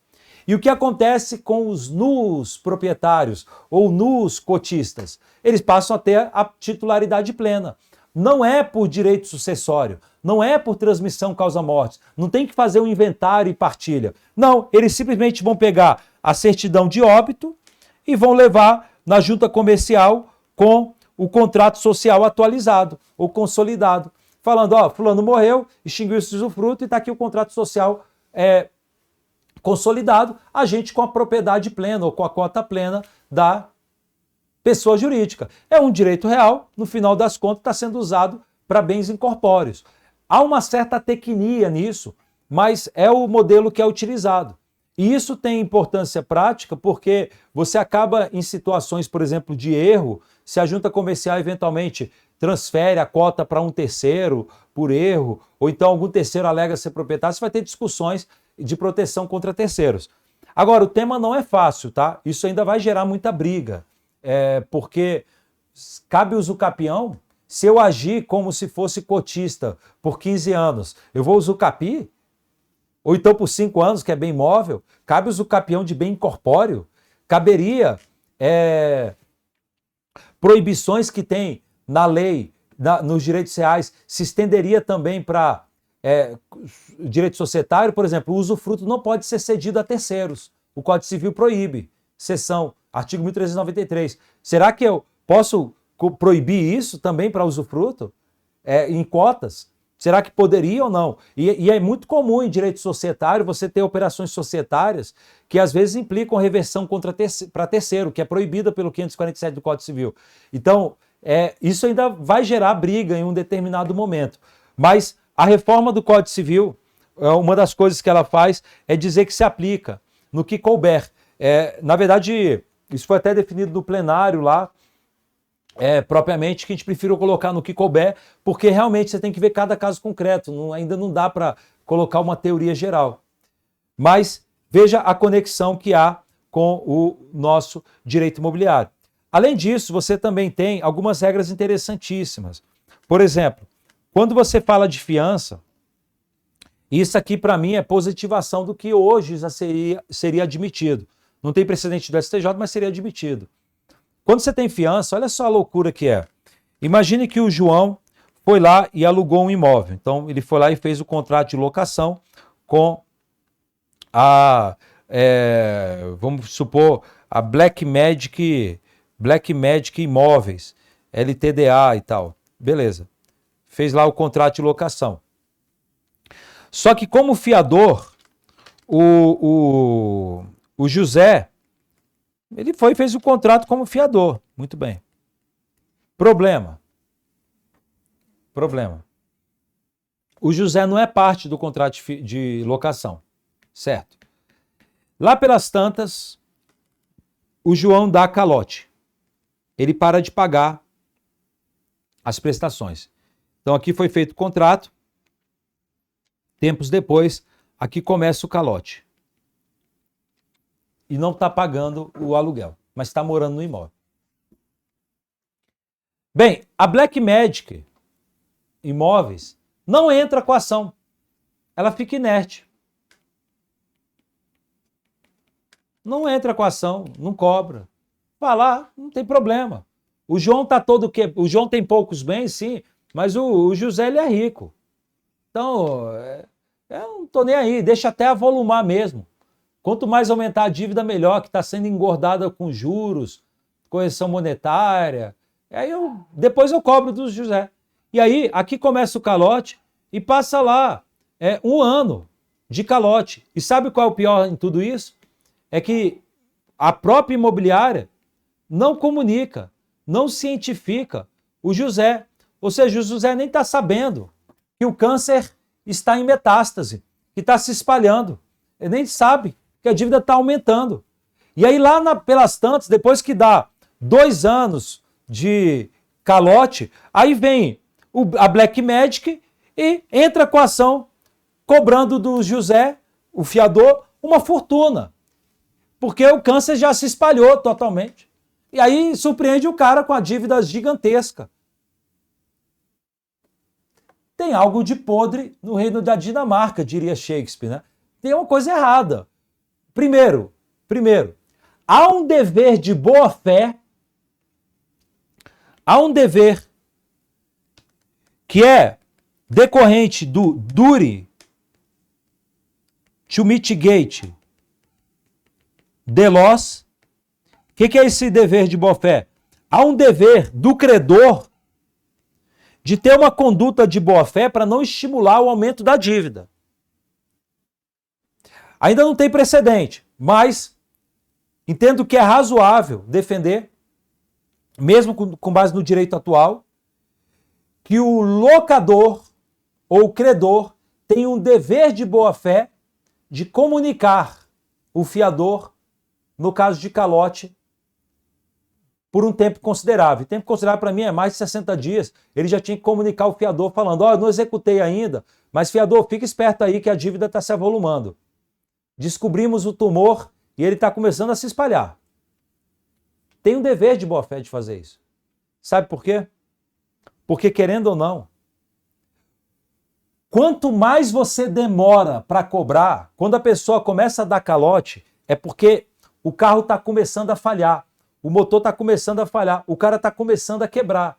E o que acontece com os nus proprietários ou nus cotistas? Eles passam a ter a titularidade plena. Não é por direito sucessório, não é por transmissão causa-morte, não tem que fazer um inventário e partilha. Não, eles simplesmente vão pegar a certidão de óbito e vão levar na junta comercial com o contrato social atualizado ou consolidado, falando, ó, fulano morreu, extinguiu-se o usufruto e está aqui o contrato social consolidado, a gente com a propriedade plena ou com a cota plena da pessoa jurídica. É um direito real, no final das contas está sendo usado para bens incorpóreos. Há uma certa tecnia nisso, mas é o modelo que é utilizado. E isso tem importância prática porque você acaba em situações, por exemplo, de erro, se a junta comercial eventualmente transfere a cota para um terceiro por erro, ou então algum terceiro alega ser proprietário, você vai ter discussões de proteção contra terceiros. Agora, o tema não é fácil, tá? Isso ainda vai gerar muita briga, porque cabe usucapião. Se eu agir como se fosse cotista por 15 anos, eu vou usucapir? Ou então por 5 anos, que é bem imóvel, cabe usucapião de bem incorpóreo? Caberia proibições que tem na lei, nos direitos reais, se estenderia também para direito societário, por exemplo, o usufruto não pode ser cedido a terceiros. O Código Civil proíbe seção, artigo 1393. Será que eu posso proibir isso também para usufruto? Em cotas? Será que poderia ou não? E é muito comum em direito societário você ter operações societárias que às vezes implicam reversão para terceiro, que é proibida pelo 547 do Código Civil. Então, isso ainda vai gerar briga em um determinado momento. Mas a reforma do Código Civil, uma das coisas que ela faz é dizer que se aplica no que couber. Na verdade, isso foi até definido no plenário lá, propriamente, que a gente preferiu colocar no que couber, porque realmente você tem que ver cada caso concreto, ainda não dá para colocar uma teoria geral. Mas veja a conexão que há com o nosso direito imobiliário. Além disso, você também tem algumas regras interessantíssimas. Por exemplo, quando você fala de fiança, isso aqui para mim é positivação do que hoje já seria admitido. Não tem precedente do STJ, mas seria admitido. Quando você tem fiança, olha só a loucura que é. Imagine que o João foi lá e alugou um imóvel. Então, ele foi lá e fez o contrato de locação com vamos supor, a Black Magic Imóveis, LTDA e tal. Beleza. Fez lá o contrato de locação. Só que como fiador, o José, ele foi e fez o contrato como fiador. Muito bem. Problema. O José não é parte do contrato de locação. Certo? Lá pelas tantas, o João dá calote. Ele para de pagar as prestações. Então aqui foi feito o contrato. Tempos depois, aqui começa o calote. E não está pagando o aluguel, mas está morando no imóvel. Bem, a Black Magic Imóveis não entra com a ação. Ela fica inerte. Não entra com a ação, não cobra. Vai lá, não tem problema. O João tá o João tem poucos bens, sim, mas o José ele é rico. Então, eu não tô nem aí, deixa até avolumar mesmo. Quanto mais aumentar a dívida, melhor, que está sendo engordada com juros, correção monetária. Aí depois eu cobro do José. E aí, aqui começa o calote e passa lá 1 ano de calote. E sabe qual é o pior em tudo isso? É que a própria imobiliária não comunica, não cientifica o José. Ou seja, o José nem está sabendo que o câncer está em metástase, que está se espalhando. Ele nem sabe que a dívida está aumentando. E aí lá pelas tantas, depois que dá 2 anos de calote, aí vem a Black Magic e entra com a ação cobrando do José, o fiador, uma fortuna. Porque o câncer já se espalhou totalmente. E aí surpreende o cara com a dívida gigantesca. Tem algo de podre no reino da Dinamarca, diria Shakespeare, né? Tem uma coisa errada. Primeiro, há um dever de boa-fé, há um dever que é decorrente do duty to mitigate the loss. O que é esse dever de boa-fé? Há um dever do credor de ter uma conduta de boa-fé para não estimular o aumento da dívida. Ainda não tem precedente, mas entendo que é razoável defender, mesmo com base no direito atual, que o locador ou o credor tem um dever de boa-fé de comunicar o fiador, no caso de calote, por um tempo considerável. Tempo considerável para mim é mais de 60 dias. Ele já tinha que comunicar o fiador falando, eu não executei ainda, mas fiador, fica esperto aí que a dívida está se avolumando. Descobrimos o tumor e ele está começando a se espalhar. Tem um dever de boa-fé de fazer isso. Sabe por quê? Porque, querendo ou não, quanto mais você demora para cobrar, quando a pessoa começa a dar calote, é porque o carro está começando a falhar, o motor está começando a falhar, o cara está começando a quebrar.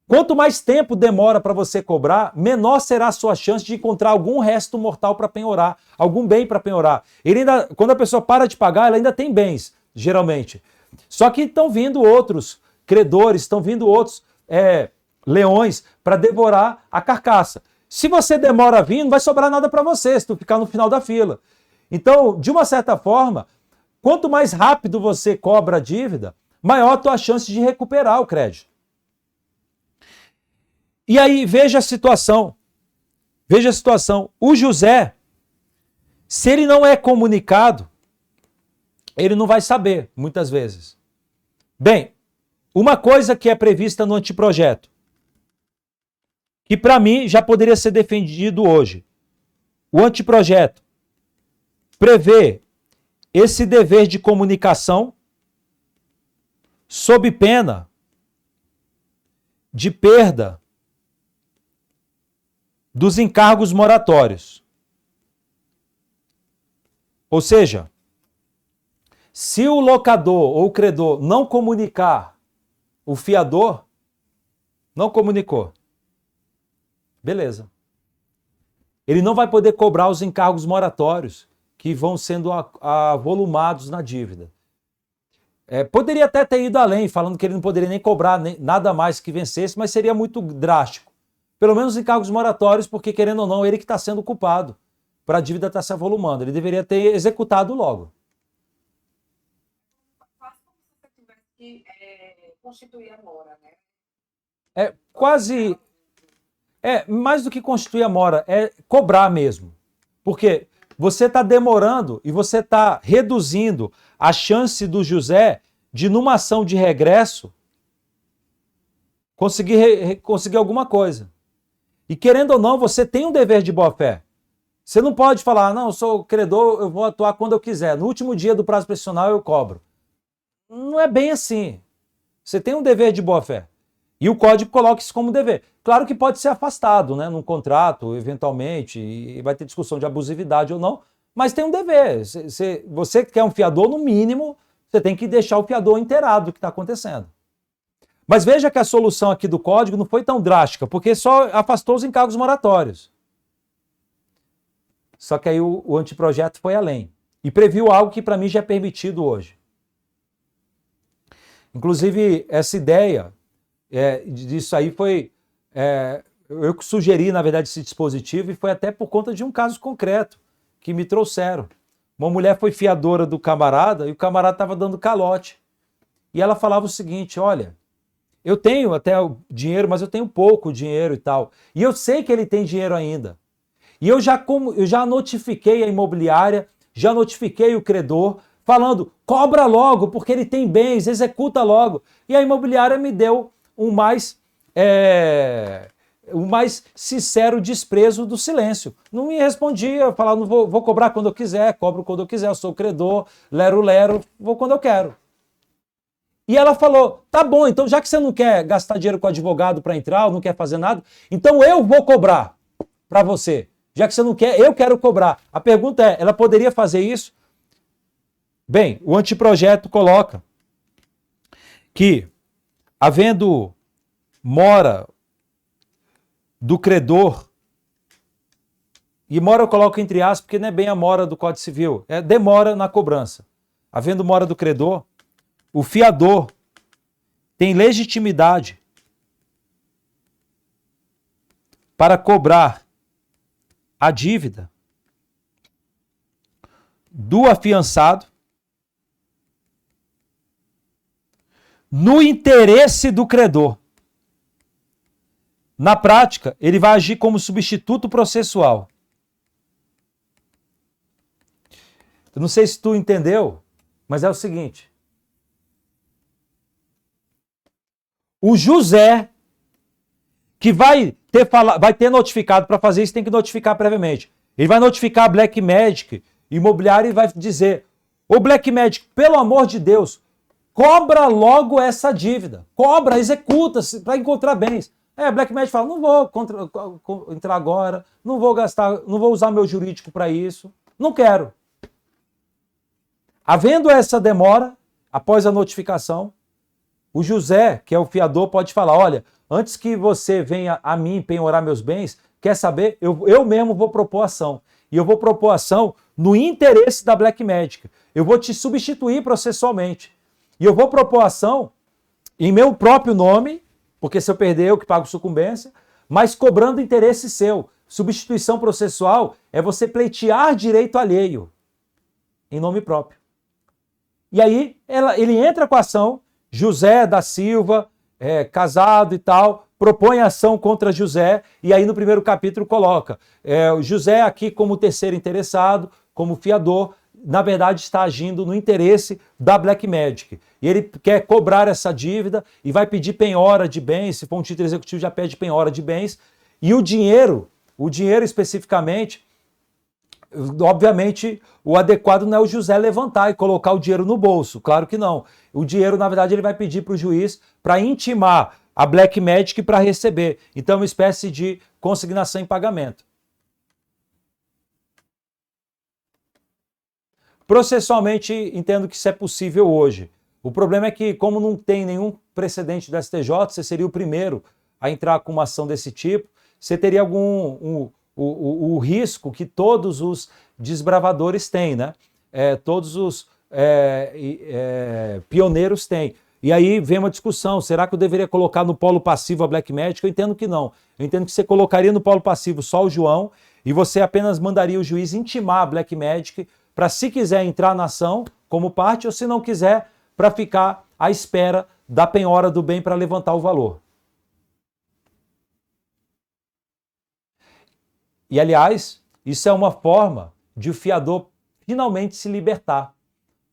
Quanto mais tempo demora para você cobrar, menor será a sua chance de encontrar algum resto mortal para penhorar, algum bem para penhorar. Quando a pessoa para de pagar, ela ainda tem bens. geralmente. Só que estão vindo outros credores, estão vindo outros leões para devorar a carcaça. Se você demora a vir, não vai sobrar nada para você, se tu ficar no final da fila. Então, de uma certa forma, quanto mais rápido você cobra a dívida, maior a tua chance de recuperar o crédito. E aí, veja a situação. Veja a situação. O José, se ele não é comunicado, ele não vai saber, muitas vezes. Bem, uma coisa que é prevista no anteprojeto, que para mim já poderia ser defendido hoje. O anteprojeto prevê esse dever de comunicação sob pena de perda dos encargos moratórios. Ou seja, se o locador ou o credor não comunicar o fiador, não comunicou, beleza. Ele não vai poder cobrar os encargos moratórios que vão sendo avolumados na dívida. Poderia até ter ido além, falando que ele não poderia nem cobrar nada mais que vencesse, mas seria muito drástico. Pelo menos os encargos moratórios, porque querendo ou não, ele que está sendo culpado para a dívida estar se avolumando. Ele deveria ter executado logo.
Quase como se você tivesse que constituir a mora, né?
Mais do que constituir a mora, é cobrar mesmo. Porque você está demorando e você está reduzindo a chance do José de, numa ação de regresso, conseguir alguma coisa. E querendo ou não, você tem um dever de boa-fé. Você não pode falar, não, eu sou credor, eu vou atuar quando eu quiser. No último dia do prazo prescricional eu cobro. Não é bem assim. Você tem um dever de boa-fé. E o código coloca isso como dever. Claro que pode ser afastado, né, num contrato, eventualmente, e vai ter discussão de abusividade ou não, mas tem um dever. Você que quer um fiador, no mínimo, você tem que deixar o fiador inteirado do que está acontecendo. Mas veja que a solução aqui do código não foi tão drástica, porque só afastou os encargos moratórios. Só que aí o anteprojeto foi além. E previu algo que para mim já é permitido hoje. Inclusive, essa ideia disso aí foi... eu que sugeri, na verdade, esse dispositivo, e foi até por conta de um caso concreto que me trouxeram. Uma mulher foi fiadora do camarada e o camarada estava dando calote. E ela falava o seguinte, olha, eu tenho até o dinheiro, mas eu tenho pouco dinheiro e tal. E eu sei que ele tem dinheiro ainda. E eu já notifiquei a imobiliária, já notifiquei o credor, falando, cobra logo, porque ele tem bens, executa logo. E a imobiliária me deu um mais sincero desprezo do silêncio. Não me respondia, falava, não vou cobrar quando eu quiser, cobro quando eu quiser, eu sou credor, lero, vou quando eu quero. E ela falou, tá bom, então já que você não quer gastar dinheiro com advogado para entrar, ou não quer fazer nada, então eu vou cobrar para você. Já que você não quer, eu quero cobrar. A pergunta é, ela poderia fazer isso? Bem, o anteprojeto coloca que, havendo mora do credor, e mora eu coloco entre aspas, porque não é bem a mora do Código Civil, é demora na cobrança. Havendo mora do credor, o fiador tem legitimidade para cobrar a dívida do afiançado no interesse do credor. Na prática, ele vai agir como substituto processual. Eu não sei se tu entendeu, mas é o seguinte. O José, que vai ter notificado para fazer isso, tem que notificar previamente. Ele vai notificar a Black Magic Imobiliária e vai dizer, ô Black Magic, pelo amor de Deus, cobra logo essa dívida. Cobra, executa para encontrar bens. A Black Magic fala, não vou entrar agora, não vou usar meu jurídico para isso, não quero. Havendo essa demora, após a notificação, o José, que é o fiador, pode falar, olha, antes que você venha a mim penhorar meus bens, quer saber? Eu mesmo vou propor ação. E eu vou propor ação no interesse da Black Magic. eu vou te substituir processualmente. E eu vou propor ação em meu próprio nome, porque se eu perder eu que pago sucumbência, mas cobrando interesse seu. Substituição processual é você pleitear direito alheio em nome próprio. E aí ele entra com a ação, José da Silva, casado e tal, propõe ação contra José, e aí no primeiro capítulo coloca o José aqui como terceiro interessado, como fiador, na verdade está agindo no interesse da Black Magic. E ele quer cobrar essa dívida e vai pedir penhora de bens, se for um título executivo já pede penhora de bens, e o dinheiro especificamente, obviamente o adequado não é o José levantar e colocar o dinheiro no bolso, claro que não. O dinheiro, na verdade, ele vai pedir para o juiz para intimar a Black Magic para receber. Então é uma espécie de consignação em pagamento. Processualmente, entendo que isso é possível hoje. O problema é que, como não tem nenhum precedente do STJ, você seria o primeiro a entrar com uma ação desse tipo, você teria o risco que todos os desbravadores têm, né? Todos os pioneiros têm. E aí vem uma discussão, será que eu deveria colocar no polo passivo a Black Magic? Eu entendo que não. Eu entendo que você colocaria no polo passivo só o João e você apenas mandaria o juiz intimar a Black Magic para, se quiser, entrar na ação como parte, ou se não quiser, para ficar à espera da penhora do bem para levantar o valor. E, aliás, isso é uma forma de o fiador finalmente se libertar.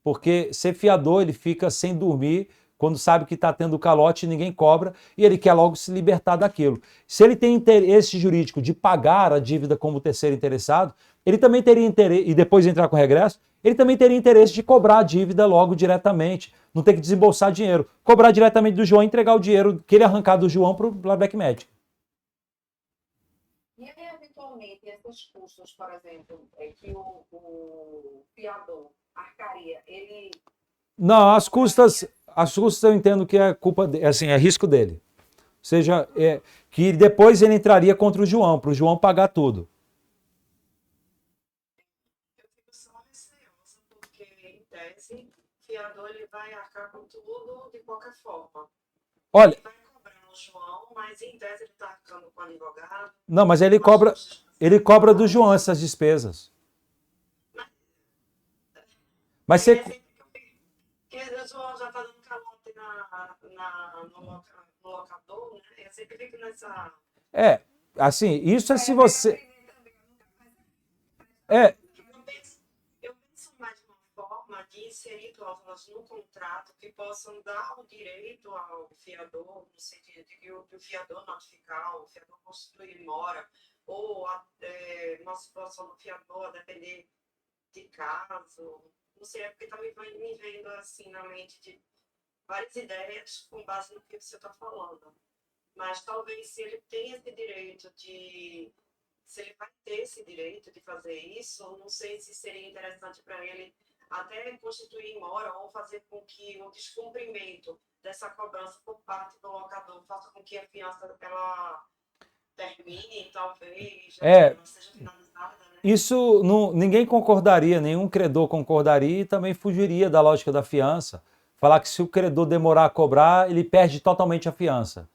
Porque ser fiador, ele fica sem dormir quando sabe que está tendo calote e ninguém cobra, e ele quer logo se libertar daquilo. Se ele tem interesse jurídico de pagar a dívida como terceiro interessado, ele também teria interesse, e depois entrar com regresso, ele também teria interesse de cobrar a dívida logo diretamente, não ter que desembolsar dinheiro. Cobrar diretamente do João e entregar o dinheiro que ele arrancar do João para o Black Magic.
E aí, eventualmente, esses custos, por exemplo, que o fiador arcaria, ele...
Não, as custas eu entendo que é culpa dele, assim, é risco dele. Ou seja, que depois ele entraria contra o João, para o João pagar tudo.
Eu fico só receosa, porque, em tese, o fiador ele vai arcar com tudo de qualquer forma.
Olha,
Ele vai cobrar no João, mas em tese ele está arcando com o advogado.
não, mas ele cobra do João essas despesas. Mas você...
Porque o João já está dando calote no locador, né? Eu sempre fico nessa...
assim, isso é se você... Eu
penso mais de uma forma de inserir cláusulas no contrato que possam dar o direito ao fiador, no sentido de que o fiador notificar, o fiador constituir mora, ou uma situação do fiador a depender de caso. Não sei, é porque está me vendo assim na mente de várias ideias com base no que você está falando. Mas talvez se ele tem esse direito de... Se ele vai ter esse direito de fazer isso, não sei se seria interessante para ele até constituir mora ou fazer com que o descumprimento dessa cobrança por parte do locador faça com que a fiança ela termine, talvez, não seja finalizada, né?
Isso ninguém concordaria, nenhum credor concordaria e também fugiria da lógica da fiança. Falar que se o credor demorar a cobrar, ele perde totalmente a fiança.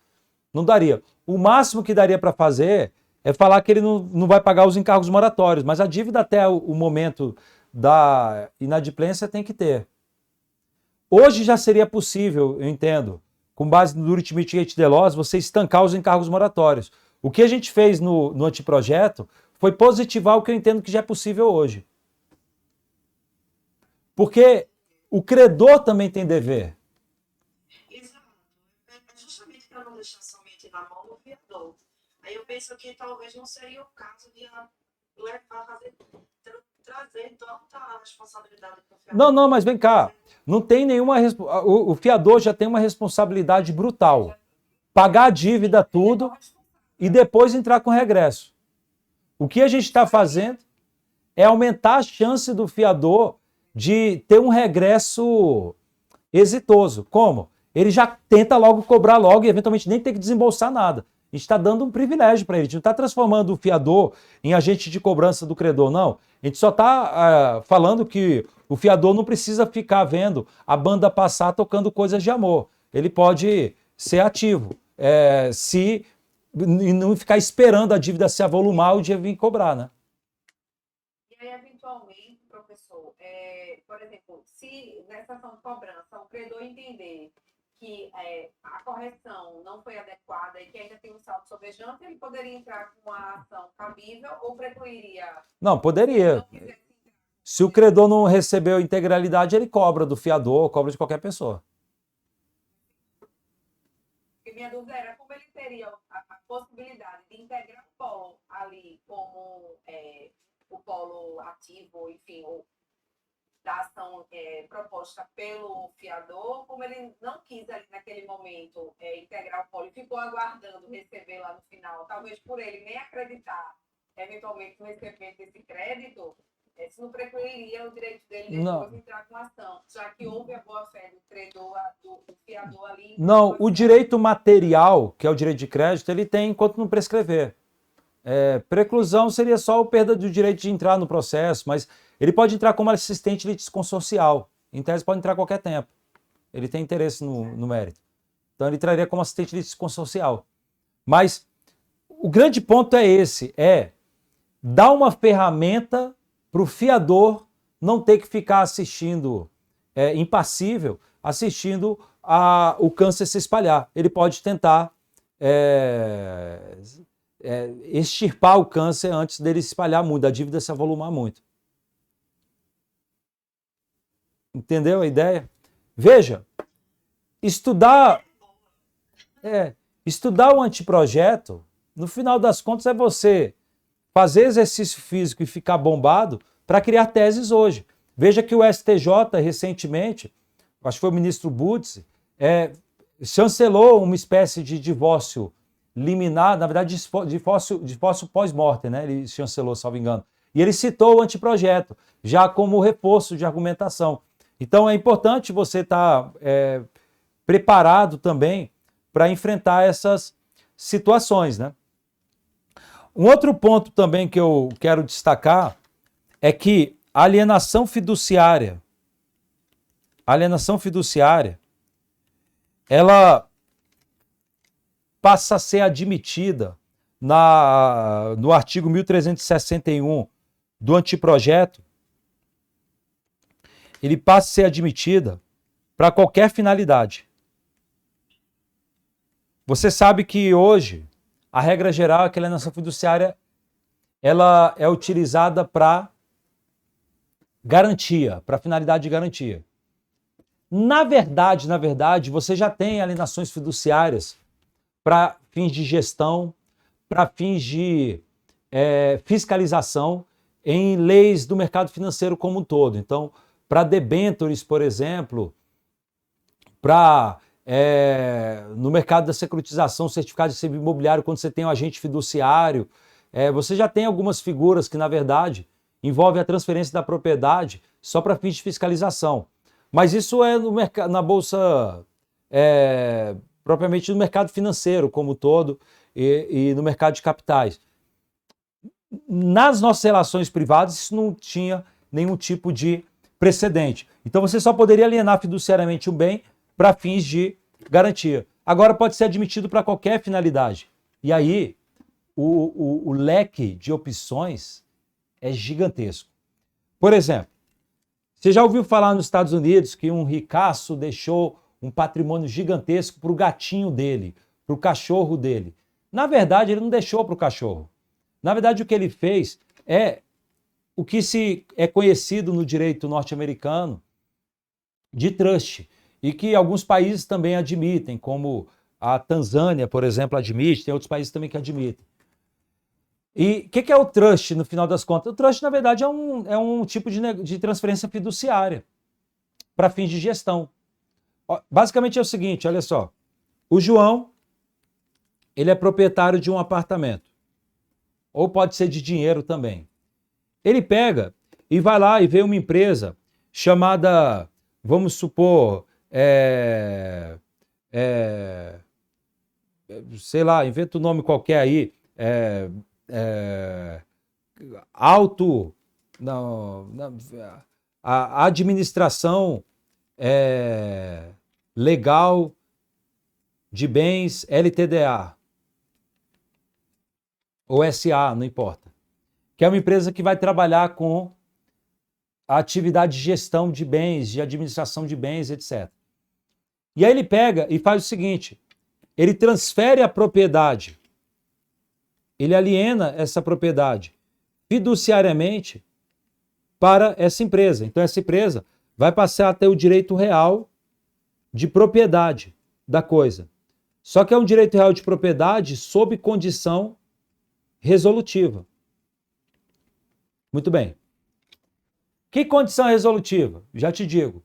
Não daria. O máximo que daria para fazer é falar que ele não vai pagar os encargos moratórios, mas a dívida até o momento da inadimplência tem que ter. Hoje já seria possível, eu entendo, com base no Duty Mitigate the Loss, você estancar os encargos moratórios. O que a gente fez no anteprojeto foi positivar o que eu entendo que já é possível hoje. Porque o credor também tem dever.
Exato. É justamente para não deixar somente na mão do fiador. Aí eu penso que talvez não seria o caso de trazer tanta responsabilidade para o fiador.
Não, mas vem cá. Não tem nenhuma... O fiador já tem uma responsabilidade brutal. Pagar a dívida, tudo, e depois entrar com regresso. O que a gente está fazendo é aumentar a chance do fiador de ter um regresso exitoso. Como? Ele já tenta logo cobrar logo e eventualmente nem tem que desembolsar nada. gente está dando um privilégio para ele. A gente não está transformando o fiador em agente de cobrança do credor, não. A gente só está falando que o fiador não precisa ficar vendo a banda passar tocando coisas de amor. Ele pode ser ativo, e não ficar esperando a dívida se avolumar o dia vir cobrar, né?
E aí, eventualmente, professor, por exemplo, se nessa ação de cobrança o credor entender que a correção não foi adequada e que ainda tem um saldo sobejante, ele poderia entrar com uma ação cabível ou precluiria?
Não, poderia. Se o credor não recebeu integralidade, ele cobra do fiador, cobra de qualquer pessoa.
Porque minha dúvida era como ele teria a possibilidade de integrar o polo ali como o polo ativo, enfim, ou da ação proposta pelo fiador, como ele não quis ali naquele momento integrar o polo e ficou aguardando receber lá no final, talvez por ele nem acreditar eventualmente no recebimento desse crédito, isso não precluiria o direito dele de depois entrar com a ação, já que houve a boa-fé do credor, do fiador ali.
Não, o direito material, que é o direito de crédito, ele tem enquanto não prescrever. Preclusão seria só a perda do direito de entrar no processo, mas ele pode entrar como assistente litisconsorcial. Em tese, pode entrar a qualquer tempo. Ele tem interesse no mérito. Então, ele entraria como assistente litisconsorcial. Mas o grande ponto é esse, dar uma ferramenta para o fiador não ter que ficar assistindo, impassível, assistindo o câncer se espalhar. Ele pode tentar extirpar o câncer antes dele se espalhar muito, da dívida se avolumar muito. Entendeu a ideia? Veja, estudar o anteprojeto, no final das contas, é você fazer exercício físico e ficar bombado para criar teses hoje. Veja que o STJ, recentemente, acho que foi o ministro Butz, chancelou uma espécie de divórcio liminar, na verdade, divórcio pós-mortem, né? Ele chancelou, salvo engano. E ele citou o anteprojeto, já como reforço de argumentação. Então, é importante você estar preparado também para enfrentar essas situações, né? Um outro ponto também que eu quero destacar é que a alienação fiduciária, ela passa a ser admitida no artigo 1361 do anteprojeto, ele passa a ser admitida para qualquer finalidade. Você sabe que hoje a regra geral é que a alienação fiduciária ela é utilizada para garantia, para finalidade de garantia. Na verdade, você já tem alienações fiduciárias para fins de gestão, para fins de fiscalização em leis do mercado financeiro como um todo. Então, para debêntures, por exemplo, para no mercado da securitização, certificado de serviço imobiliário, quando você tem um agente fiduciário, você já tem algumas figuras que, na verdade, envolvem a transferência da propriedade só para fins de fiscalização. Mas isso é na Bolsa, propriamente no mercado financeiro como um todo e no mercado de capitais. Nas nossas relações privadas, isso não tinha nenhum tipo de precedente. Então, você só poderia alienar fiduciariamente um bem para fins de garantia. Agora pode ser admitido para qualquer finalidade. E aí, o leque de opções é gigantesco. Por exemplo, você já ouviu falar nos Estados Unidos que um ricaço deixou um patrimônio gigantesco para o gatinho dele, para o cachorro dele? Na verdade, ele não deixou para o cachorro. Na verdade, o que ele fez é o que é conhecido no direito norte-americano de trust, e que alguns países também admitem, como a Tanzânia, por exemplo, admite, tem outros países também que admitem. E o que é o trust, no final das contas? O trust, na verdade, é um tipo de transferência fiduciária para fins de gestão. Basicamente é o seguinte, olha só. O João, ele é proprietário de um apartamento. Ou pode ser de dinheiro também. Ele pega e vai lá e vê uma empresa chamada, vamos supor, sei lá, inventa um nome qualquer aí, a administração legal de bens LTDA, ou SA, não importa, que é uma empresa que vai trabalhar com a atividade de gestão de bens, de administração de bens, etc. E aí ele pega e faz o seguinte, ele transfere a propriedade, ele aliena essa propriedade fiduciariamente para essa empresa. Então essa empresa vai passar a ter o direito real de propriedade da coisa. Só que é um direito real de propriedade sob condição resolutiva. Muito bem. Que condição resolutiva? Já te digo.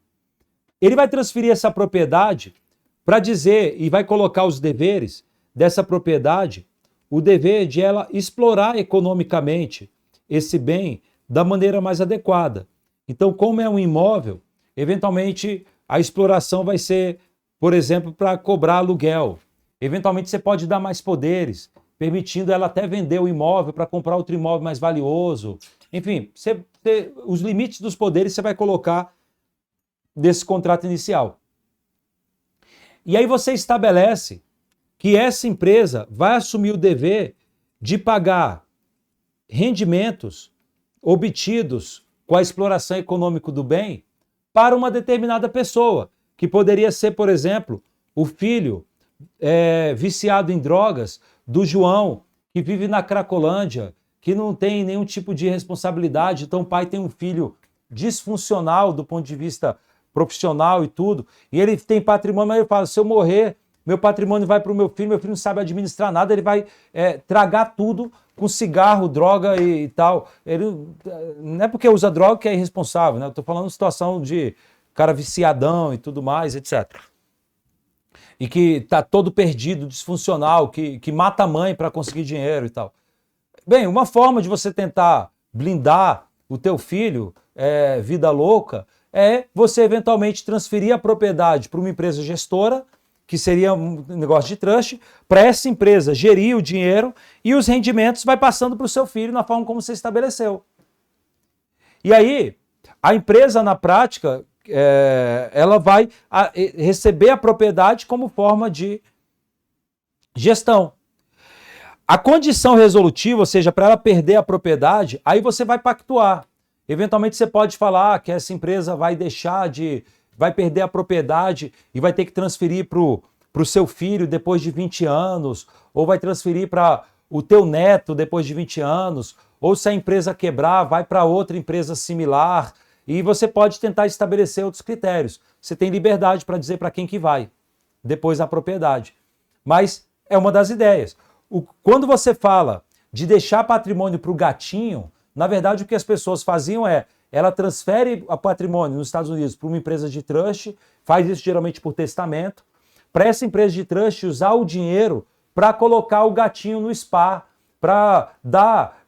Ele vai transferir essa propriedade para dizer e vai colocar os deveres dessa propriedade, o dever de ela explorar economicamente esse bem da maneira mais adequada. Então, como é um imóvel, eventualmente a exploração vai ser, por exemplo, para cobrar aluguel. Eventualmente você pode dar mais poderes, permitindo ela até vender o imóvel para comprar outro imóvel mais valioso. Enfim, os limites dos poderes você vai colocar desse contrato inicial. E aí você estabelece que essa empresa vai assumir o dever de pagar rendimentos obtidos com a exploração econômica do bem para uma determinada pessoa, que poderia ser, por exemplo, o filho viciado em drogas do João, que vive na Cracolândia, que não tem nenhum tipo de responsabilidade. Então o pai tem um filho disfuncional do ponto de vista profissional e tudo, e ele tem patrimônio, mas ele fala, se eu morrer, meu patrimônio vai para o meu filho não sabe administrar nada, ele vai tragar tudo com cigarro, droga e tal. Ele, não é porque usa droga que é irresponsável, né? Eu estou falando de situação de cara viciadão e tudo mais, etc. E que está todo perdido, disfuncional, que mata a mãe para conseguir dinheiro e tal. Bem, uma forma de você tentar blindar o teu filho, vida louca, é você eventualmente transferir a propriedade para uma empresa gestora, que seria um negócio de trust, para essa empresa gerir o dinheiro e os rendimentos vai passando para o seu filho na forma como você estabeleceu. E aí, a empresa, na prática, ela vai receber a propriedade como forma de gestão. A condição resolutiva, ou seja, para ela perder a propriedade, aí você vai pactuar. Eventualmente você pode falar que essa empresa vai vai perder a propriedade e vai ter que transferir para o seu filho depois de 20 anos, ou vai transferir para o teu neto depois de 20 anos, ou se a empresa quebrar, vai para outra empresa similar, e você pode tentar estabelecer outros critérios. Você tem liberdade para dizer para quem que vai depois a propriedade. Mas é uma das ideias. Quando você fala de deixar patrimônio para o gatinho, na verdade o que as pessoas faziam ela transfere o patrimônio nos Estados Unidos para uma empresa de trust, faz isso geralmente por testamento, para essa empresa de trust usar o dinheiro para colocar o gatinho no spa, para dar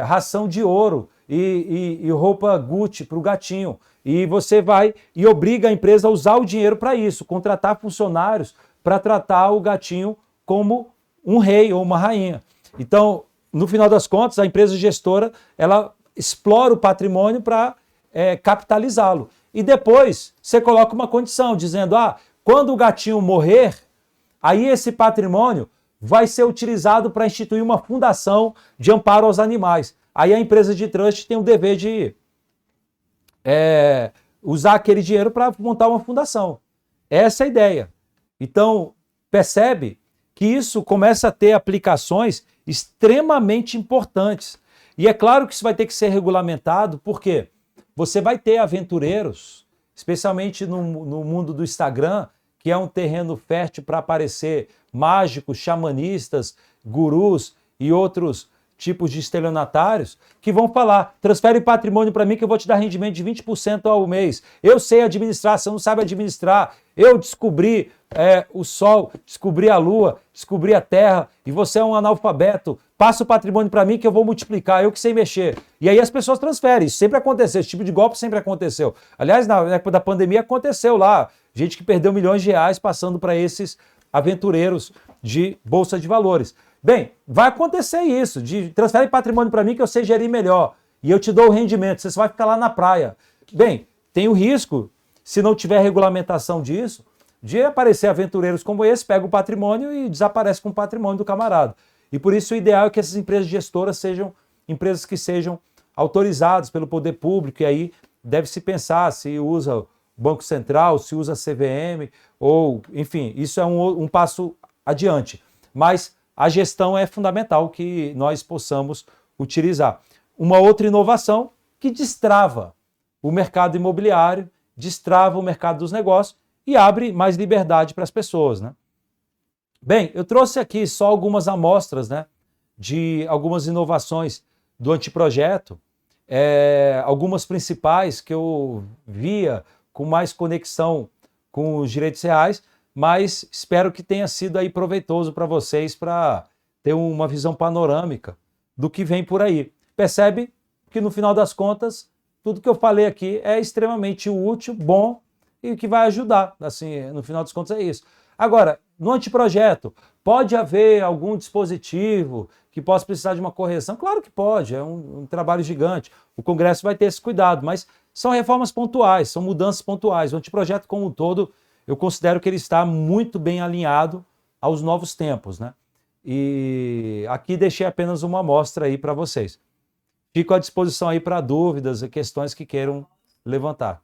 ração de ouro e roupa Gucci para o gatinho. E você vai e obriga a empresa a usar o dinheiro para isso, contratar funcionários para tratar o gatinho como um rei ou uma rainha. Então, no final das contas, a empresa gestora, ela explora o patrimônio para capitalizá-lo. E depois, você coloca uma condição, dizendo, quando o gatinho morrer, aí esse patrimônio vai ser utilizado para instituir uma fundação de amparo aos animais. Aí a empresa de trust tem o dever de usar aquele dinheiro para montar uma fundação. Essa é a ideia. Então, percebe que isso começa a ter aplicações extremamente importantes. E é claro que isso vai ter que ser regulamentado, porque você vai ter aventureiros, especialmente no mundo do Instagram, que é um terreno fértil para aparecer mágicos, xamanistas, gurus e outros tipos de estelionatários, que vão falar, transfere patrimônio para mim que eu vou te dar rendimento de 20% ao mês. Eu sei administrar, você não sabe administrar. Eu descobri o sol, descobri a lua, descobri a terra, e você é um analfabeto. Passa o patrimônio para mim que eu vou multiplicar, eu que sei mexer. E aí as pessoas transferem, isso sempre aconteceu, esse tipo de golpe sempre aconteceu. Aliás, na época da pandemia aconteceu lá, gente que perdeu milhões de reais passando para esses aventureiros de Bolsa de Valores. Bem, vai acontecer isso, de transferir patrimônio para mim que eu sei gerir melhor, e eu te dou o rendimento, você só vai ficar lá na praia. Bem, tem o risco, se não tiver regulamentação disso, de aparecer aventureiros como esse, pega o patrimônio e desaparece com o patrimônio do camarada. E por isso o ideal é que essas empresas gestoras sejam empresas que sejam autorizadas pelo poder público, e aí deve-se pensar se usa o Banco Central, se usa a CVM, ou, enfim, isso é um passo adiante. Mas a gestão é fundamental que nós possamos utilizar. Uma outra inovação que destrava o mercado imobiliário, destrava o mercado dos negócios e abre mais liberdade para as pessoas, né? Bem, eu trouxe aqui só algumas amostras, né, de algumas inovações do anteprojeto, algumas principais que eu via com mais conexão com os direitos reais, mas espero que tenha sido aí proveitoso para vocês para ter uma visão panorâmica do que vem por aí. Percebe que no final das contas, tudo que eu falei aqui é extremamente útil, bom e que vai ajudar. Assim, no final das contas é isso. Agora, no anteprojeto, pode haver algum dispositivo que possa precisar de uma correção? Claro que pode, é um trabalho gigante. O Congresso vai ter esse cuidado, mas são reformas pontuais, são mudanças pontuais. O anteprojeto como um todo, eu considero que ele está muito bem alinhado aos novos tempos, né? E aqui deixei apenas uma amostra aí para vocês. Fico à disposição aí para dúvidas e questões que queiram levantar.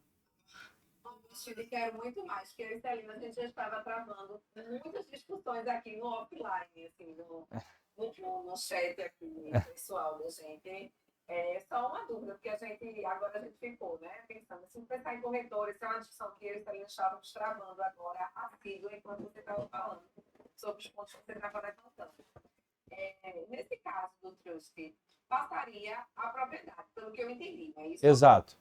Eu quero muito mais, porque eu e Celina, a gente já estava travando muitas discussões aqui no offline, assim, no chat aqui, pessoal da gente. É só uma dúvida, porque agora a gente ficou, né, pensando, se pensar em corretores, isso é uma discussão que eu e Celina estávamos travando agora, assíduo, enquanto você estava falando sobre os pontos que você estava levantando. Nesse caso do trust, passaria a propriedade, pelo que eu entendi, não é isso?
Exato.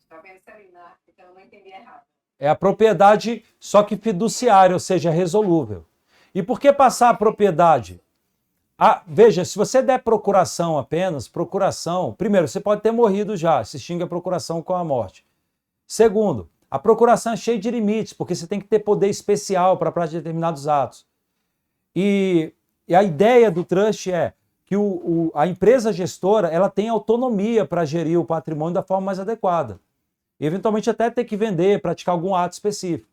Tá vendo, Celina? Então eu não entendi errado.
É a propriedade, só que fiduciária, ou seja, resolúvel. E por que passar a propriedade? Veja, se você der procuração apenas, primeiro, você pode ter morrido já, se extingue a procuração com a morte. Segundo, a procuração é cheia de limites, porque você tem que ter poder especial para prática de determinados atos. E a ideia do trust é que a empresa gestora ela tem autonomia para gerir o patrimônio da forma mais adequada. Eventualmente até ter que vender, praticar algum ato específico.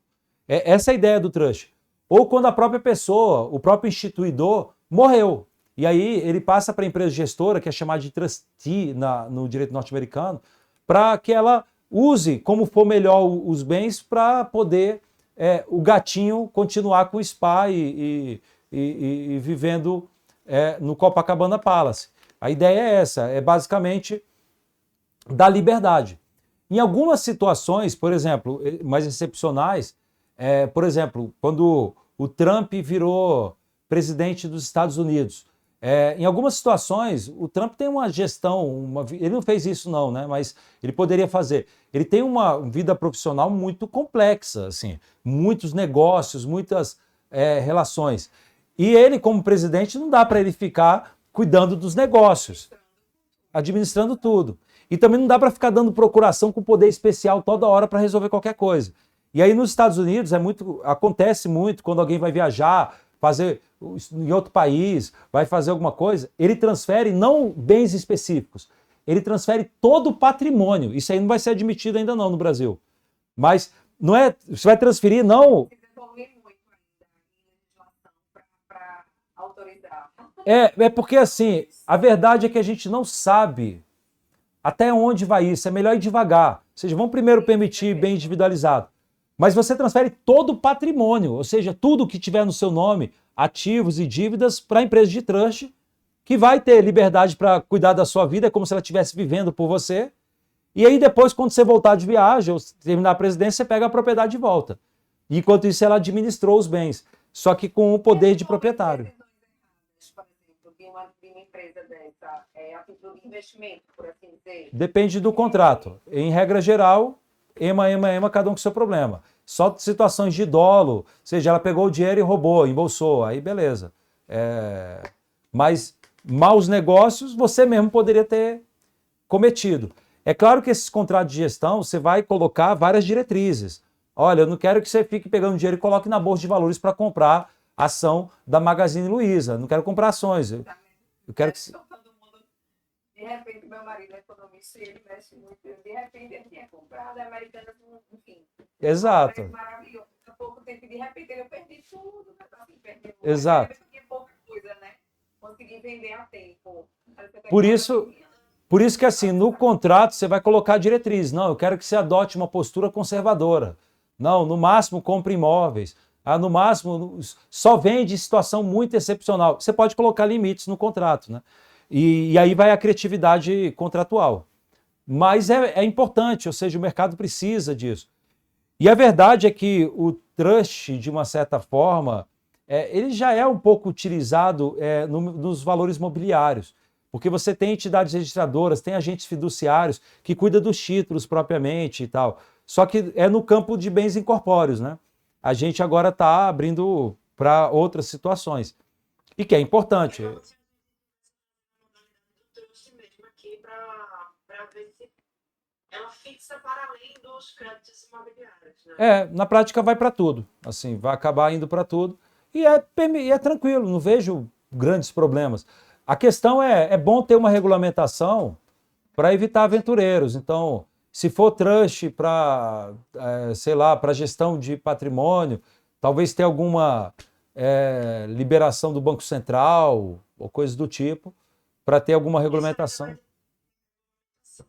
Essa é a ideia do trust. Ou quando a própria pessoa, o próprio instituidor, morreu. E aí ele passa para a empresa gestora, que é chamada de trustee no direito norte-americano, para que ela use como for melhor os bens para poder o gatinho continuar com o spa e vivendo no Copacabana Palace. A ideia é essa, é basicamente dar liberdade. Em algumas situações, por exemplo, mais excepcionais, por exemplo, quando o Trump virou presidente dos Estados Unidos, em algumas situações, o Trump tem uma gestão, ele não fez isso não, né? Mas ele poderia fazer. Ele tem uma vida profissional muito complexa, assim, muitos negócios, muitas relações. E ele, como presidente, não dá para ele ficar cuidando dos negócios, administrando tudo. E também não dá para ficar dando procuração com poder especial toda hora para resolver qualquer coisa. E aí nos Estados Unidos acontece muito quando alguém vai viajar, fazer em outro país, vai fazer alguma coisa, ele transfere não bens específicos, ele transfere todo o patrimônio. Isso aí não vai ser admitido ainda não no Brasil. Mas não é, você vai transferir não... É porque assim, a verdade é que a gente não sabe até onde vai isso, é melhor ir devagar. Ou seja, vamos primeiro permitir bem individualizado. Mas você transfere todo o patrimônio, ou seja, tudo que tiver no seu nome, ativos e dívidas, para a empresa de trust, que vai ter liberdade para cuidar da sua vida, como se ela estivesse vivendo por você. E aí depois, quando você voltar de viagem, ou terminar a presidência, você pega a propriedade de volta. E, enquanto isso, ela administrou os bens, só que com o poder de proprietário.
Uma empresa dessa, a título de investimento, por assim dizer?
Depende do contrato. Em regra geral, ema, cada um com seu problema. Só situações de dolo, ou seja, ela pegou o dinheiro e roubou, embolsou, aí beleza. Mas maus negócios você mesmo poderia ter cometido. É claro que esses contratos de gestão, você vai colocar várias diretrizes. Olha, eu não quero que você fique pegando dinheiro e coloque na bolsa de valores para comprar ação da Magazine Luiza. Não quero comprar ações. Eu quero que...
Todo mundo, de repente, meu marido é economista e ele mexe muito. De repente, ele tinha comprado a Americanas, enfim.
Exato.
Maravilhoso. Há pouco tempo, de repente, eu perdi tudo. Assim, perdi
Exato.
tinha pouca coisa, né? Consegui vender a tempo.
Por isso que, assim, no contrato você vai colocar a diretriz. Não, eu quero que você adote uma postura conservadora. Não, no máximo compre imóveis. No máximo só vende em situação muito excepcional. Você pode colocar limites no contrato, né? E aí vai a criatividade contratual. Mas é importante, ou seja, o mercado precisa disso. E a verdade é que o trust, de uma certa forma, ele já é um pouco utilizado nos valores mobiliários. Porque você tem entidades registradoras, tem agentes fiduciários que cuidam dos títulos propriamente e tal. Só que é no campo de bens incorpóreos, né? A gente agora está abrindo para outras situações. E que é importante.
Do trouxe mesmo aqui para ver se ela fixa para além dos créditos imobiliários, né?
Na prática vai para tudo. Assim, vai acabar indo para tudo. E é tranquilo, não vejo grandes problemas. A questão é bom ter uma regulamentação para evitar aventureiros. Então, se for trust para, sei lá, para gestão de patrimônio, talvez tenha alguma liberação do Banco Central ou coisas do tipo, para ter alguma regulamentação.
Se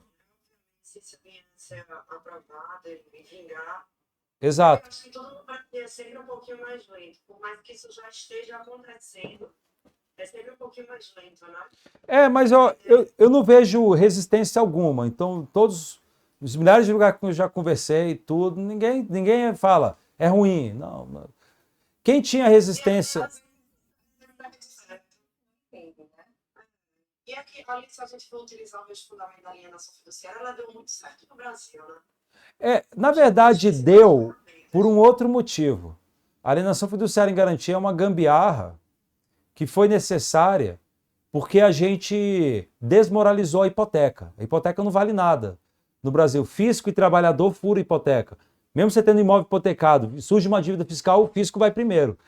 isso vier a ser aprovado e vingar,
Exato.
eu acho que tudo vai ser sempre um pouquinho mais lento, por mais que isso já esteja acontecendo. É sempre um pouquinho mais lento, né?
Mas eu não vejo resistência alguma. Então, todos os milhares de lugares que eu já conversei, tudo, ninguém fala, é ruim. Não. Quem tinha resistência...
E aqui, ali, se a gente for utilizar o mesmo fundamento da alienação fiduciária, ela deu muito certo no Brasil, né?
Na verdade, deu por um outro motivo. A alienação fiduciária em garantia é uma gambiarra que foi necessária porque a gente desmoralizou a hipoteca. A hipoteca não vale nada no Brasil. Fisco e trabalhador furam hipoteca. Mesmo você tendo imóvel hipotecado, surge uma dívida fiscal, o fisco vai primeiro.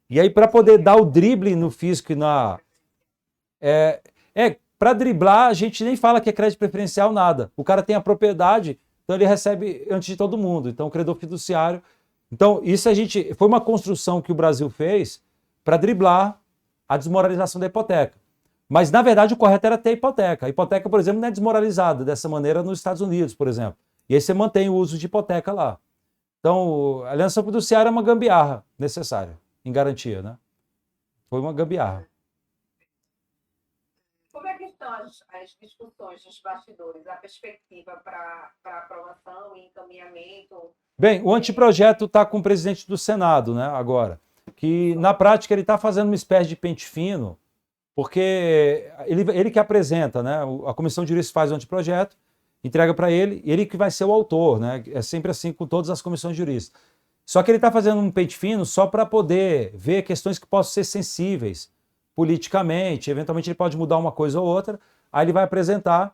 E aí, para poder dar o drible no fisco e na... para driblar, a gente nem fala que é crédito preferencial, nada. O cara tem a propriedade, então ele recebe antes de todo mundo. Então, o credor fiduciário... Então, isso foi uma construção que o Brasil fez para driblar a desmoralização da hipoteca. Mas, na verdade, o correto era ter hipoteca. A hipoteca, por exemplo, não é desmoralizada dessa maneira nos Estados Unidos, por exemplo. E aí você mantém o uso de hipoteca lá. Então, a alienação fiduciária é uma gambiarra necessária, em garantia, né? Foi uma gambiarra.
Como é que estão as discussões dos bastidores, a perspectiva para aprovação e encaminhamento?
Bem, o anteprojeto está com o presidente do Senado, né, agora, que na prática ele está fazendo uma espécie de pente fino, porque ele que apresenta, né, a Comissão de Juristas faz o anteprojeto, entrega para ele que vai ser o autor, né, é sempre assim com todas as comissões de juristas. Só que ele está fazendo um pente fino só para poder ver questões que possam ser sensíveis politicamente, eventualmente ele pode mudar uma coisa ou outra, aí ele vai apresentar,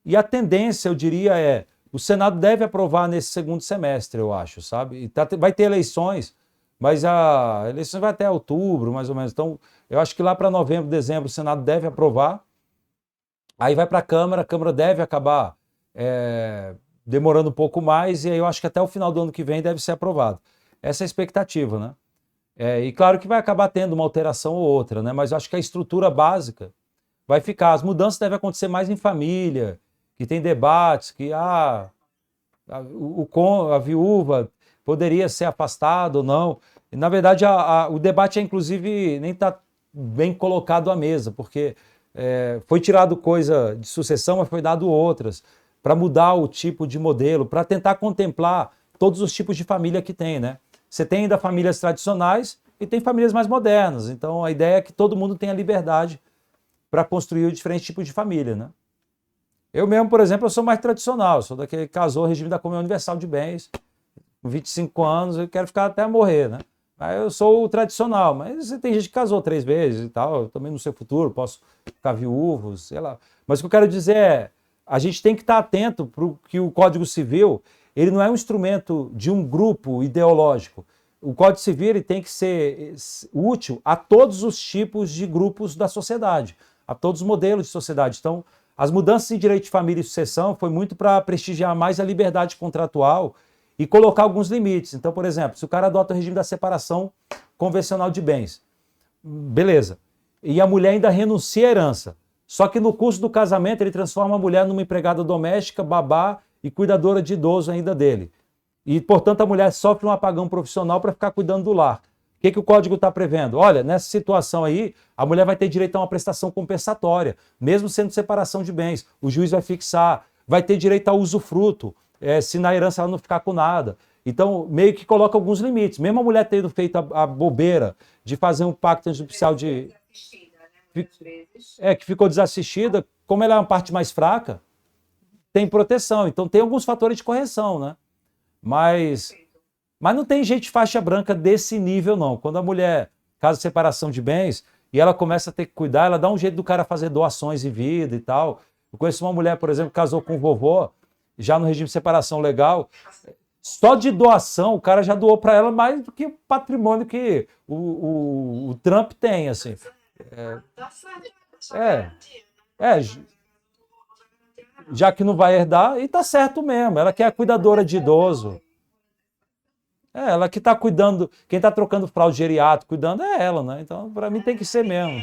e a tendência, eu diria, o Senado deve aprovar nesse segundo semestre, eu acho, sabe? E vai ter eleições, mas a eleição vai até outubro, mais ou menos. Então, eu acho que lá para novembro, dezembro, o Senado deve aprovar. Aí vai para a Câmara deve acabar demorando um pouco mais, e aí eu acho que até o final do ano que vem deve ser aprovado. Essa é a expectativa, né? E claro que vai acabar tendo uma alteração ou outra, né? Mas eu acho que a estrutura básica vai ficar. As mudanças devem acontecer mais em família, que tem debates, que a viúva poderia ser afastada ou não. E, na verdade, o debate, inclusive, nem está bem colocado à mesa, porque foi tirado coisa de sucessão, mas foi dado outras, para mudar o tipo de modelo, para tentar contemplar todos os tipos de família que tem, né? Você tem ainda famílias tradicionais e tem famílias mais modernas. Então, a ideia é que todo mundo tenha liberdade para construir diferentes tipos de família, né? Eu mesmo, por exemplo, eu sou mais tradicional, sou daquele que casou regime da comunhão universal de bens, com 25 anos, eu quero ficar até morrer, né? Aí eu sou o tradicional, mas tem gente que casou 3 vezes e tal, eu também no seu futuro posso ficar viúvo, sei lá. Mas o que eu quero dizer é, a gente tem que estar atento para que o Código Civil, ele não é um instrumento de um grupo ideológico. o Código Civil ele tem que ser útil a todos os tipos de grupos da sociedade, a todos os modelos de sociedade. Então, as mudanças em direito de família e sucessão foi muito para prestigiar mais a liberdade contratual e colocar alguns limites. Então, por exemplo, se o cara adota o regime da separação convencional de bens, beleza. E a mulher ainda renuncia à herança. Só que no curso do casamento ele transforma a mulher numa empregada doméstica, babá e cuidadora de idoso ainda dele. E, portanto, a mulher sofre um apagão profissional para ficar cuidando do lar. O que o código está prevendo? Olha, nessa situação aí, a mulher vai ter direito a uma prestação compensatória, mesmo sendo separação de bens. O juiz vai fixar, vai ter direito a usufruto, se na herança ela não ficar com nada. Então, meio que coloca alguns limites. Mesmo a mulher tendo feito a bobeira de fazer um pacto antijudicial de...
Muitas vezes.
que ficou desassistida, como ela é uma parte mais fraca, tem proteção. Então, tem alguns fatores de correção, né? Mas não tem gente faixa branca desse nível, não. Quando a mulher, caso de separação de bens, e ela começa a ter que cuidar, ela dá um jeito do cara fazer doações em vida e tal. Eu conheço uma mulher, por exemplo, que casou com o vovô, já no regime de separação legal. Só de doação, o cara já doou para ela mais do que o patrimônio que o Trump tem, assim.
Tá certo.
Já que não vai herdar, e tá certo mesmo. Ela que é a cuidadora de idoso. Ela que tá cuidando, quem tá trocando fralda geriátrica, cuidando é ela, né? Então, para mim tem que ser mesmo.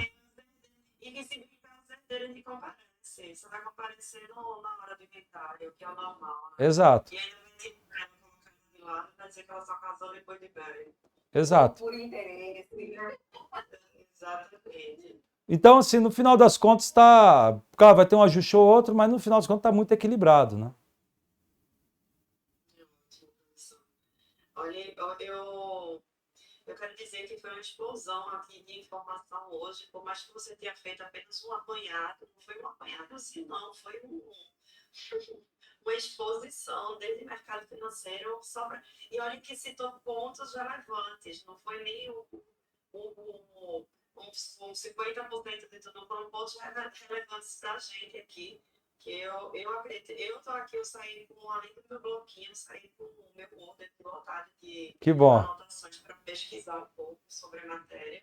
E que se certeza de comparecer. Você vai comparecer na hora do inventário, que é o normal. Né?
Exato.
E ainda vai ter ela colocar de lado, vai dizer que ela só casou depois de velho.
Exato.
Por interesse.
Exatamente.
Então, assim, no final das contas tá... Claro, vai ter um ajuste ou outro, mas no final das contas tá muito equilibrado, né?
Olha, eu quero dizer que foi uma explosão aqui de informação hoje, por mais que você tenha feito apenas um apanhado, não foi um apanhado assim, não, foi uma exposição desde o mercado financeiro só pra... E olha que citou pontos relevantes, não foi nem uns 50% de tudo, foram pontos relevantes para a gente aqui, que eu acredito, eu estou aqui, eu saí com, além do meu bloquinho, eu saí com o meu Word lotado de
Que bom.
anotações para pesquisar um pouco sobre a matéria.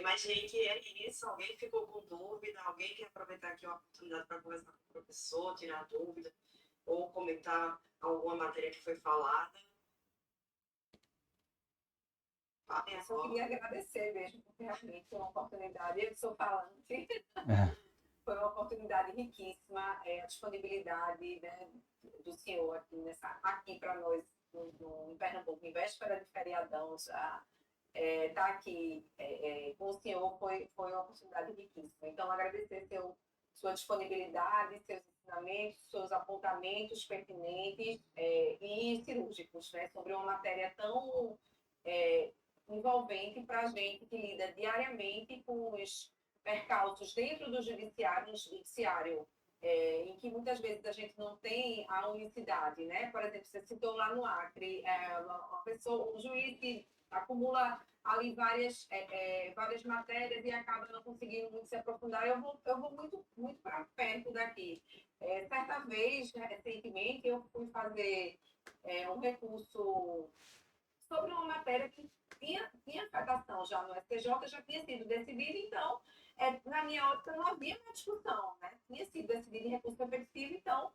Mas, gente, é isso. Alguém ficou com dúvida? Alguém quer aproveitar aqui a oportunidade para conversar com o professor, tirar dúvida, ou comentar alguma matéria que foi falada?
Eu só queria agradecer mesmo, porque realmente foi uma oportunidade. Eu sou falante. Foi uma oportunidade riquíssima, a disponibilidade, né, do senhor aqui para nós em Pernambuco, em véspera de feriadão, já estar aqui com o senhor foi uma oportunidade riquíssima. Então, agradecer sua disponibilidade, seus ensinamentos, seus apontamentos pertinentes e cirúrgicos, né, sobre uma matéria tão envolvente para a gente que lida diariamente com os percalços dentro do judiciário, em que muitas vezes a gente não tem a unicidade, né? Por exemplo, você citou lá no Acre, um juiz que acumula ali várias matérias e acaba não conseguindo muito se aprofundar. Eu vou muito, muito para perto daqui. Certa vez, recentemente, eu fui fazer um recurso sobre uma matéria que tinha afetação já no STJ, já tinha sido decidida, então, na minha ótica, não havia uma discussão, né? Tinha sido decidido em recurso repetitivo, então,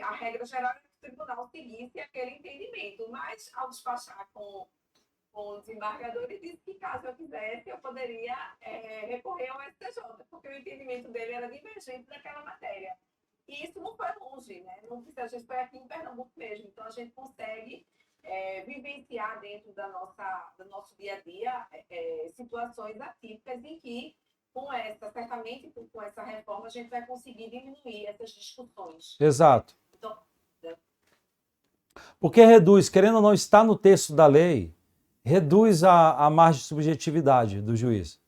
a regra geral é que o tribunal seguisse aquele entendimento, mas, ao despachar com o desembargador, ele disse que, caso eu quisesse, eu poderia recorrer ao STJ, porque o entendimento dele era divergente daquela matéria. E isso não foi longe, né? A gente foi aqui em Pernambuco mesmo, então a gente consegue vivenciar dentro do nosso dia a dia situações atípicas em que, certamente com essa reforma, a gente vai conseguir diminuir essas discussões.
Exato.
Então,
porque reduz, querendo ou não, está no texto da lei, reduz a margem de subjetividade do juiz.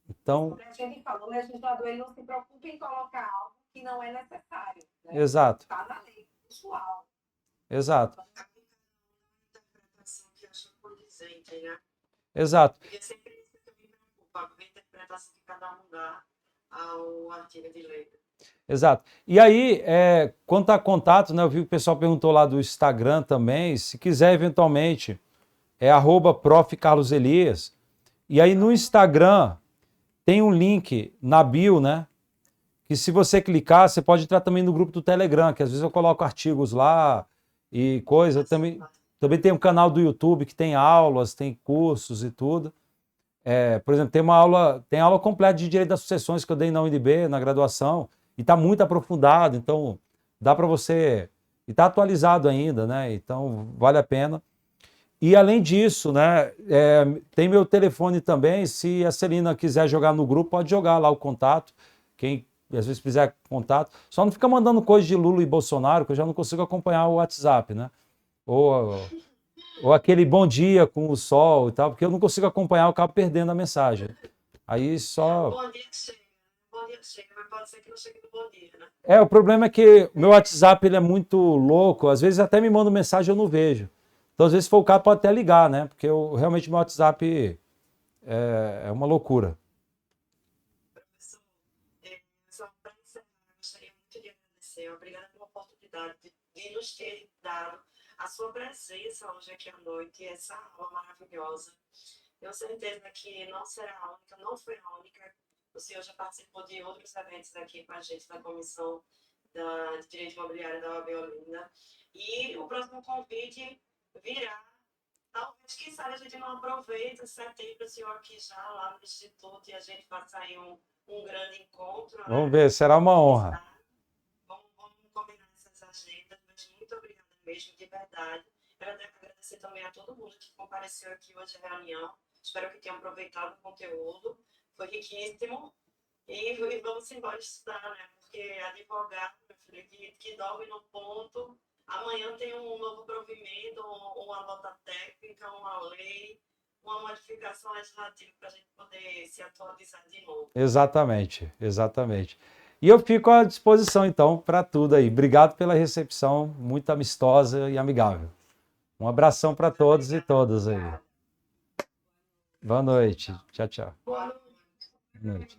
Então,
como a gente falou, o legislador ele não se preocupa em colocar algo que não é necessário. Né?
exato,
Está na lei textual.
exato,
Interpretação que acha condizente, né?
exato.
Porque sempre isso que eu me preocupo, a interpretação que cada um dá ao artigo de lei.
Exato. E aí, quanto a contato, né, eu vi que o pessoal perguntou lá do Instagram também, se quiser eventualmente é @prof. Carlos Elias. E aí no Instagram tem um link na bio, né? Que se você clicar, você pode entrar também no grupo do Telegram, que às vezes eu coloco artigos lá e coisa. Também tem um canal do YouTube que tem aulas, tem cursos e tudo. Por exemplo, tem aula completa de direito das sucessões que eu dei na UNB, na graduação, e está muito aprofundado, então dá para você... E está atualizado ainda, né? Então vale a pena. E além disso, né, tem meu telefone também, se a Celina quiser jogar no grupo, pode jogar lá o contato, quem às vezes fizer contato. Só não fica mandando coisa de Lula e Bolsonaro, que eu já não consigo acompanhar o WhatsApp, né? Ou aquele bom dia com o sol e tal, porque eu não consigo acompanhar, eu acabo perdendo a mensagem. Aí só...
Bom dia que chega. Bom dia que chega, mas pode ser que não chegue no bom dia, né?
O problema é que o meu WhatsApp ele é muito louco, às vezes até me manda mensagem e eu não vejo. Então, às vezes, se for o caso, pode até ligar, né? Porque realmente meu WhatsApp é uma loucura.
Professor, só para encerrar, eu gostaria muito de agradecer. Obrigada pela oportunidade de nos ter dado a sua presença hoje aqui à noite, essa aula maravilhosa. Tenho certeza que não será a única, não foi a única. O senhor já participou de outros eventos aqui com a gente na Comissão de Direito Imobiliário da OAB Olinda. E o próximo convite virá. Talvez, quem sabe, a gente não aproveita setembro, o senhor aqui já lá no Instituto, e a gente faça aí um grande encontro.
Vamos ver, será uma honra.
Vamos combinar essas agendas, mas muito obrigada mesmo, de verdade. Quero agradecer também a todo mundo que compareceu aqui hoje à reunião. Espero que tenham aproveitado o conteúdo. Foi riquíssimo. E vamos embora estudar, né? Porque advogado, meu filho, que dorme no ponto, amanhã tem um novo provimento, uma nota técnica, uma lei, uma modificação legislativa para a gente poder se atualizar de novo.
Exatamente, exatamente. E eu fico à disposição, então, para tudo aí. Obrigado pela recepção, muito amistosa e amigável. Um abração para todos e todas aí. Boa noite. Tchau, tchau.
Boa
Boa noite.